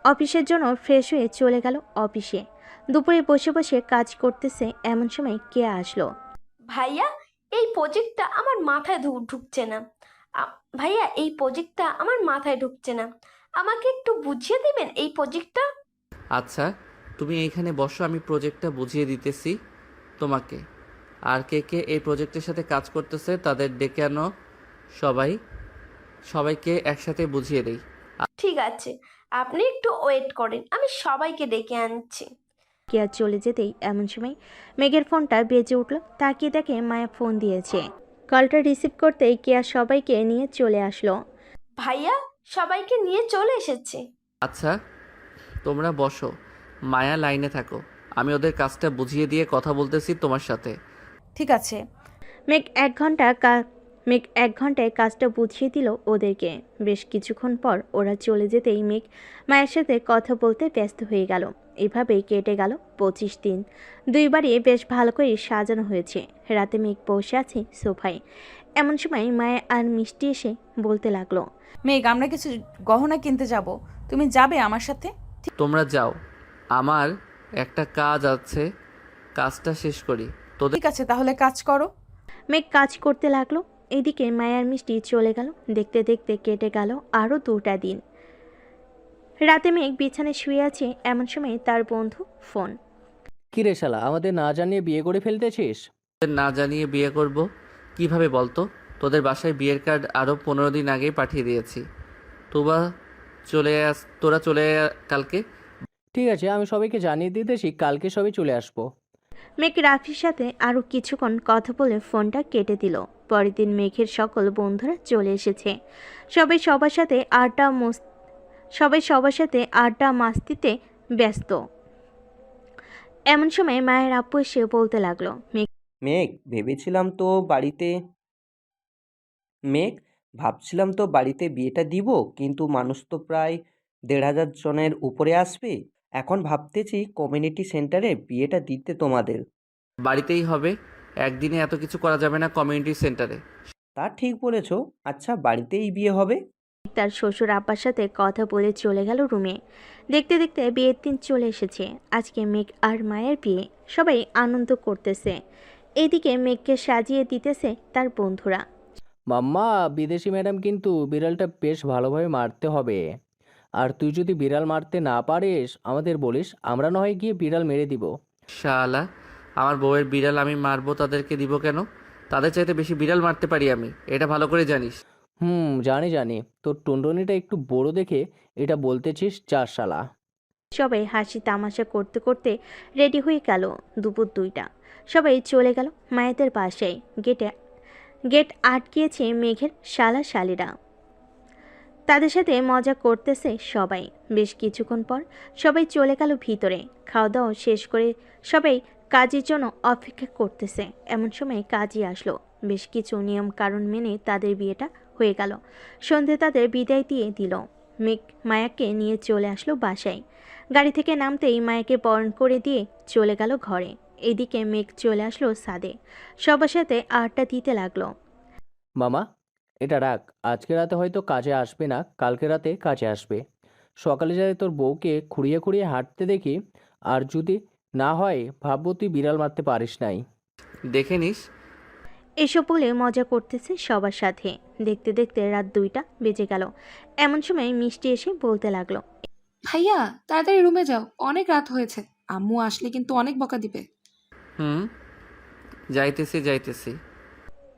অফিসের জন্য ফ্রেশ হয়ে চলে গেল অফিসে। দুপুরে বসে বসে কাজ করতেছে, এমন সময় কে আসলো। ভাইয়া, এই প্রজেক্টটা আমার মাথায় ঢুকছে না। ভাইয়া, এই প্রজেক্টটা আমার মাথায় ঢুকছে না। আমাকে একটু বুঝিয়ে দিবেন এই প্রজেক্টটা? আচ্ছা, তুমি এইখানে বসো, আমি প্রজেক্টটা বুঝিয়ে দিতেছি তোমাকে। আর কে কে এই প্রজেক্টের সাথে কাজ করতেছে তাদের ডেকে আনো। সবাইকে একসাথে বুঝিয়ে দেই। ঠিক আছে, আপনি একটু ওয়েট করেন, আমি সবাইকে ডেকে আনছি। কেয়া চলে যেতেই এমন সময় মেঘের ফোনটা বেজে উঠল। তাকিয়ে দেখে মায়া ফোন দিয়েছে। কলটা রিসিভ করতেই কেয়া সবাইকে নিয়ে চলে আসলো। ভাইয়া, সবাইকে নিয়ে চলে এসেছে। আচ্ছা, তোমরা বসো, মায়া লাইনে থাকো, আমি ওদের কাজটা বুঝিয়ে দিয়ে কথা বলতেছি তোমার সাথে। ঠিক আছে। মেঘ এক ঘন্টায় কাজটা বুঝিয়ে দিল ওদেরকে। বেশ কিছুক্ষণ পর ওরা চলে যেতেই মেঘ মায়ের সাথে কথা বলতে ব্যস্ত হয়ে গেল। এভাবেই কেটে গেল 25 দিন। দুইবারই বেশ ভালো করে সাজানো হয়েছে। রাতে মেঘ বসে আছে সোফায়। এমন সময় মায়া আর মিষ্টি এসে বলতে লাগলো, মেঘ, আমরা কিছু গহনা কিনতে যাব, তুমি যাবে আমার সাথে? তোমরা যাও, আমার একটা কাজ আছে, কাজটা শেষ করি। তোদের ঠিক আছে, তাহলে কাজ করো। মেঘ কাজ করতে লাগলো। এদিকে মায়ার মিষ্টি চলে গেল। দেখতে দেখতে কেটে গেল আরও 2টা দিন। রাতে মেঘ বিছানায় শুয়ে আছে, এমন সময় তার বন্ধু ফোন। কি রে শালা, আমাদের না জানিয়ে বিয়ে করে ফেলতেছিস? না জানিয়ে বিয়ে করব কিভাবে বলতো? তোদের বাসায় বিয়ের কার্ড আরও 15 দিন আগেই পাঠিয়ে দিয়েছি। তোরা চলে কালকে। ঠিক আছে, আমি সবাইকে জানিয়ে দিতেছি কালকে সবাই চলে আসবো। মেঘ রাফির সাথে আরও কিছুক্ষণ কথা বলে ফোনটা কেটে দিল। পরের দিন মেঘের সকল বন্ধুরা চলে এসেছে। সবাই সবার সাথে আড্ডা মাস্তিতে ব্যস্ত। এমন সময় মায়ের আপু এসে বলতে লাগলো, মেঘ ভাবছিলাম তো বাড়িতে বিয়েটা দিব, কিন্তু মানুষ তো প্রায় 1,500 জনের উপরে আসবে। এখন ভাবতেছি কমিউনিটি সেন্টারে বিয়েটা দিতে তোমাদের। বাড়িতেই হবে, একদিনে এত কিছু করা যাবে না কমিউনিটি সেন্টারে। তা ঠিক বলেছো। আচ্ছা, বাড়িতেই বিয়ে হবে? তার শ্বশুর আব্বার সাথে কথা বলে চলে গেল রুমে। দেখতে দেখতে বিয়ের দিন চলে এসেছে। আজকে মেঘ আর মায়ের বিয়ে। সবাই আনন্দ করতেছে। এদিকে মেঘকে সাজিয়ে দিতেছে তার বন্ধুরা। মাম্মা, বিদেশি ম্যাডাম কিন্তু বিড়ালটা বেশ ভালোভাবে মারতে হবে। আর তুই যদি বিড়াল মারতে না পারিস আমাদের বলিস, আমরা না হয় গিয়ে বিড়াল মেরে দিব। শালা, আমার বউয়ের বিড়াল আমি মারবো, তাদেরকে দিব কেন? তাদের চাইতে বেশি বিড়াল মারতে পারি আমি, এটা ভালো করে জানিস। জানি, তোর টুনটুনিটা একটু বড় দেখে এটা বলতেছিস, চার শালা। সবাই হাসি তামাশা করতে করতে রেডি হয়ে গেল। দুপুর 2টা। সবাই চলে গেল মায়েদের বাসায়। গেট আটকিয়েছে মেঘের শালীরা। তাদের সাথে মজা করতেছে সবাই। বেশ কিছুক্ষণ পর সবাই চলে গেল ভিতরে। খাওয়া দাওয়া শেষ করে সবাই কাজের জন্য অপেক্ষা করতেছে। এমন সময় কাজী আসলো। বেশ কিছু নিয়ম কারণ মেনে তাদের বিয়েটা হয়ে গেল। সন্ধে তাদের বিদায় দিয়ে দিল। মেঘ মায়াকে নিয়ে চলে আসলো বাসায়। গাড়ি থেকে নামতেই মায়াকে বরণ করে দিয়ে চলে গেল ঘরে। এদিকে মেঘ চলে আসলো ছাদে। সবার সাথে আড্ডা দিতে লাগলো। মামা, এটা রাখ, আজকে রাতে হয়তো কাজে আসবে না, কালকে রাতে কাজে আসবে। সকালে যাতে তোর বউকে খুঁড়িয়ে খুঁড়িয়ে হাঁটতে দেখি, আর যদি না হয় ভাববো তুই বিড়াল মারতে পারিস নাই। দেখে নিস। এসব বলে মজা করতেছে সবার সাথে। দেখতে দেখতে রাত 2টা বেজে গেল। এমন সময় মিষ্টি এসে বলতে লাগলো, ভাইয়া তাড়াতাড়ি রুমে যাও, অনেক রাত হয়েছে। আম্মু আসলে কিন্তু অনেক বকা দিবে। যাইতেছি।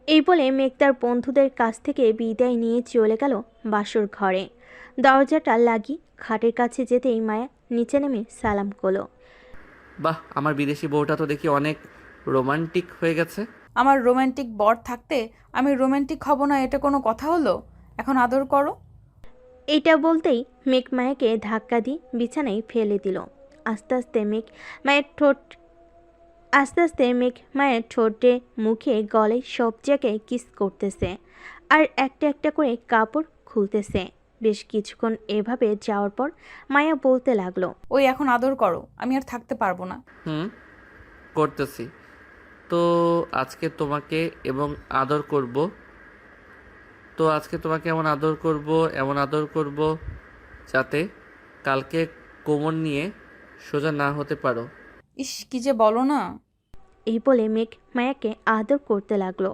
এই বলে মেঘ তার বন্ধুদের কাছ থেকে বিদায় নিয়ে চলে গেল বাসর ঘরে। দরজাটা লাগিয়ে খাটের কাছে যেতেই মায়া নিচে নেমে সালাম করলো। বাহ, আমার বিদেশি বউটা তো দেখি অনেক রোমান্টিক হয়ে গেছে। আমার রোমান্টিক বর থাকতে আমি রোমান্টিক হব না, এটা কোনো কথা হলো? এখন আদর করো। এটা বলতেই মেঘ মায়াকে ধাক্কা দিয়ে বিছানায় ফেলে দিল। আস্তে আস্তে মেঘ মায়ের ঠোঁটে, মুখে, গলায় সব জায়গায় কিস করতেছে আর একটা একটা করে কাপড় খুলতেছে। বেশ কিছুক্ষণ এভাবে যাওয়ার পর মায়া বলতে লাগলো, ওই এখন আদর করো, আমি আর থাকতে পারবো না। করতেছি তো। আজকে তোমাকে এমন আদর করব যাতে কালকে কোমর নিয়ে সোজা না হতে পারো। ইস, কি যে বলো না। এই বলে মেঘ মায়াকে আদর করতে লাগলো।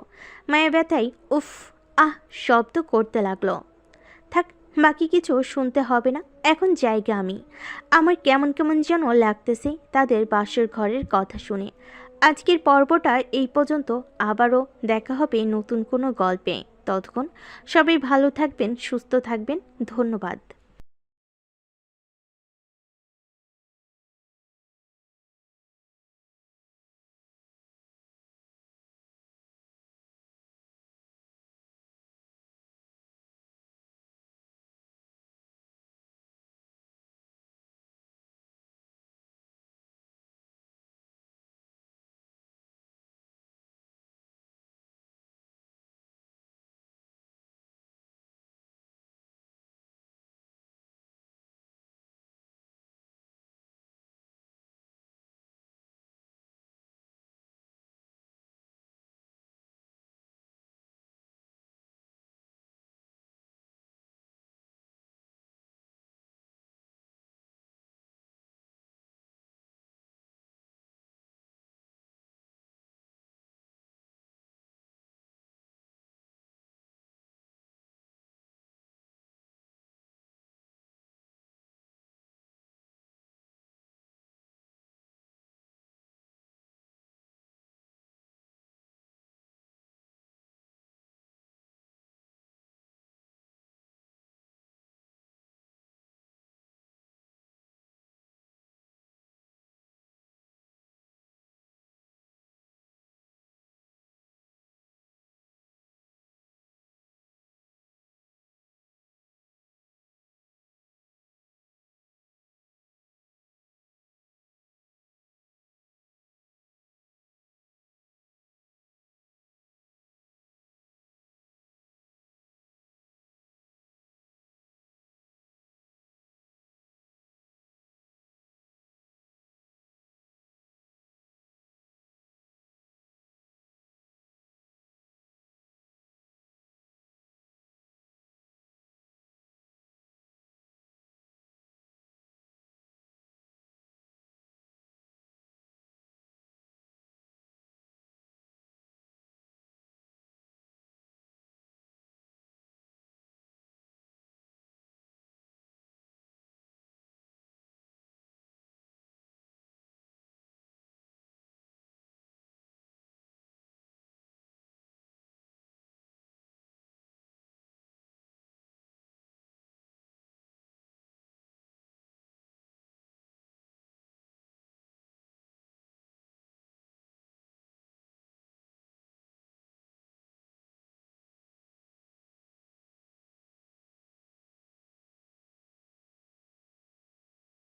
মায়া ব্যথায় উফ আহ শব্দ করতে লাগলো। থাক, বাকি কিছু শুনতে হবে না, এখন জায়গা আমি। আমার কেমন কেমন যেন লাগতেছে তাদের বাসর ঘরের কথা শুনে। আজকের পর্বটা এই পর্যন্ত। আবারও দেখা হবে নতুন কোনো গল্পে। ততক্ষণ সবাই ভালো থাকবেন, সুস্থ থাকবেন। ধন্যবাদ।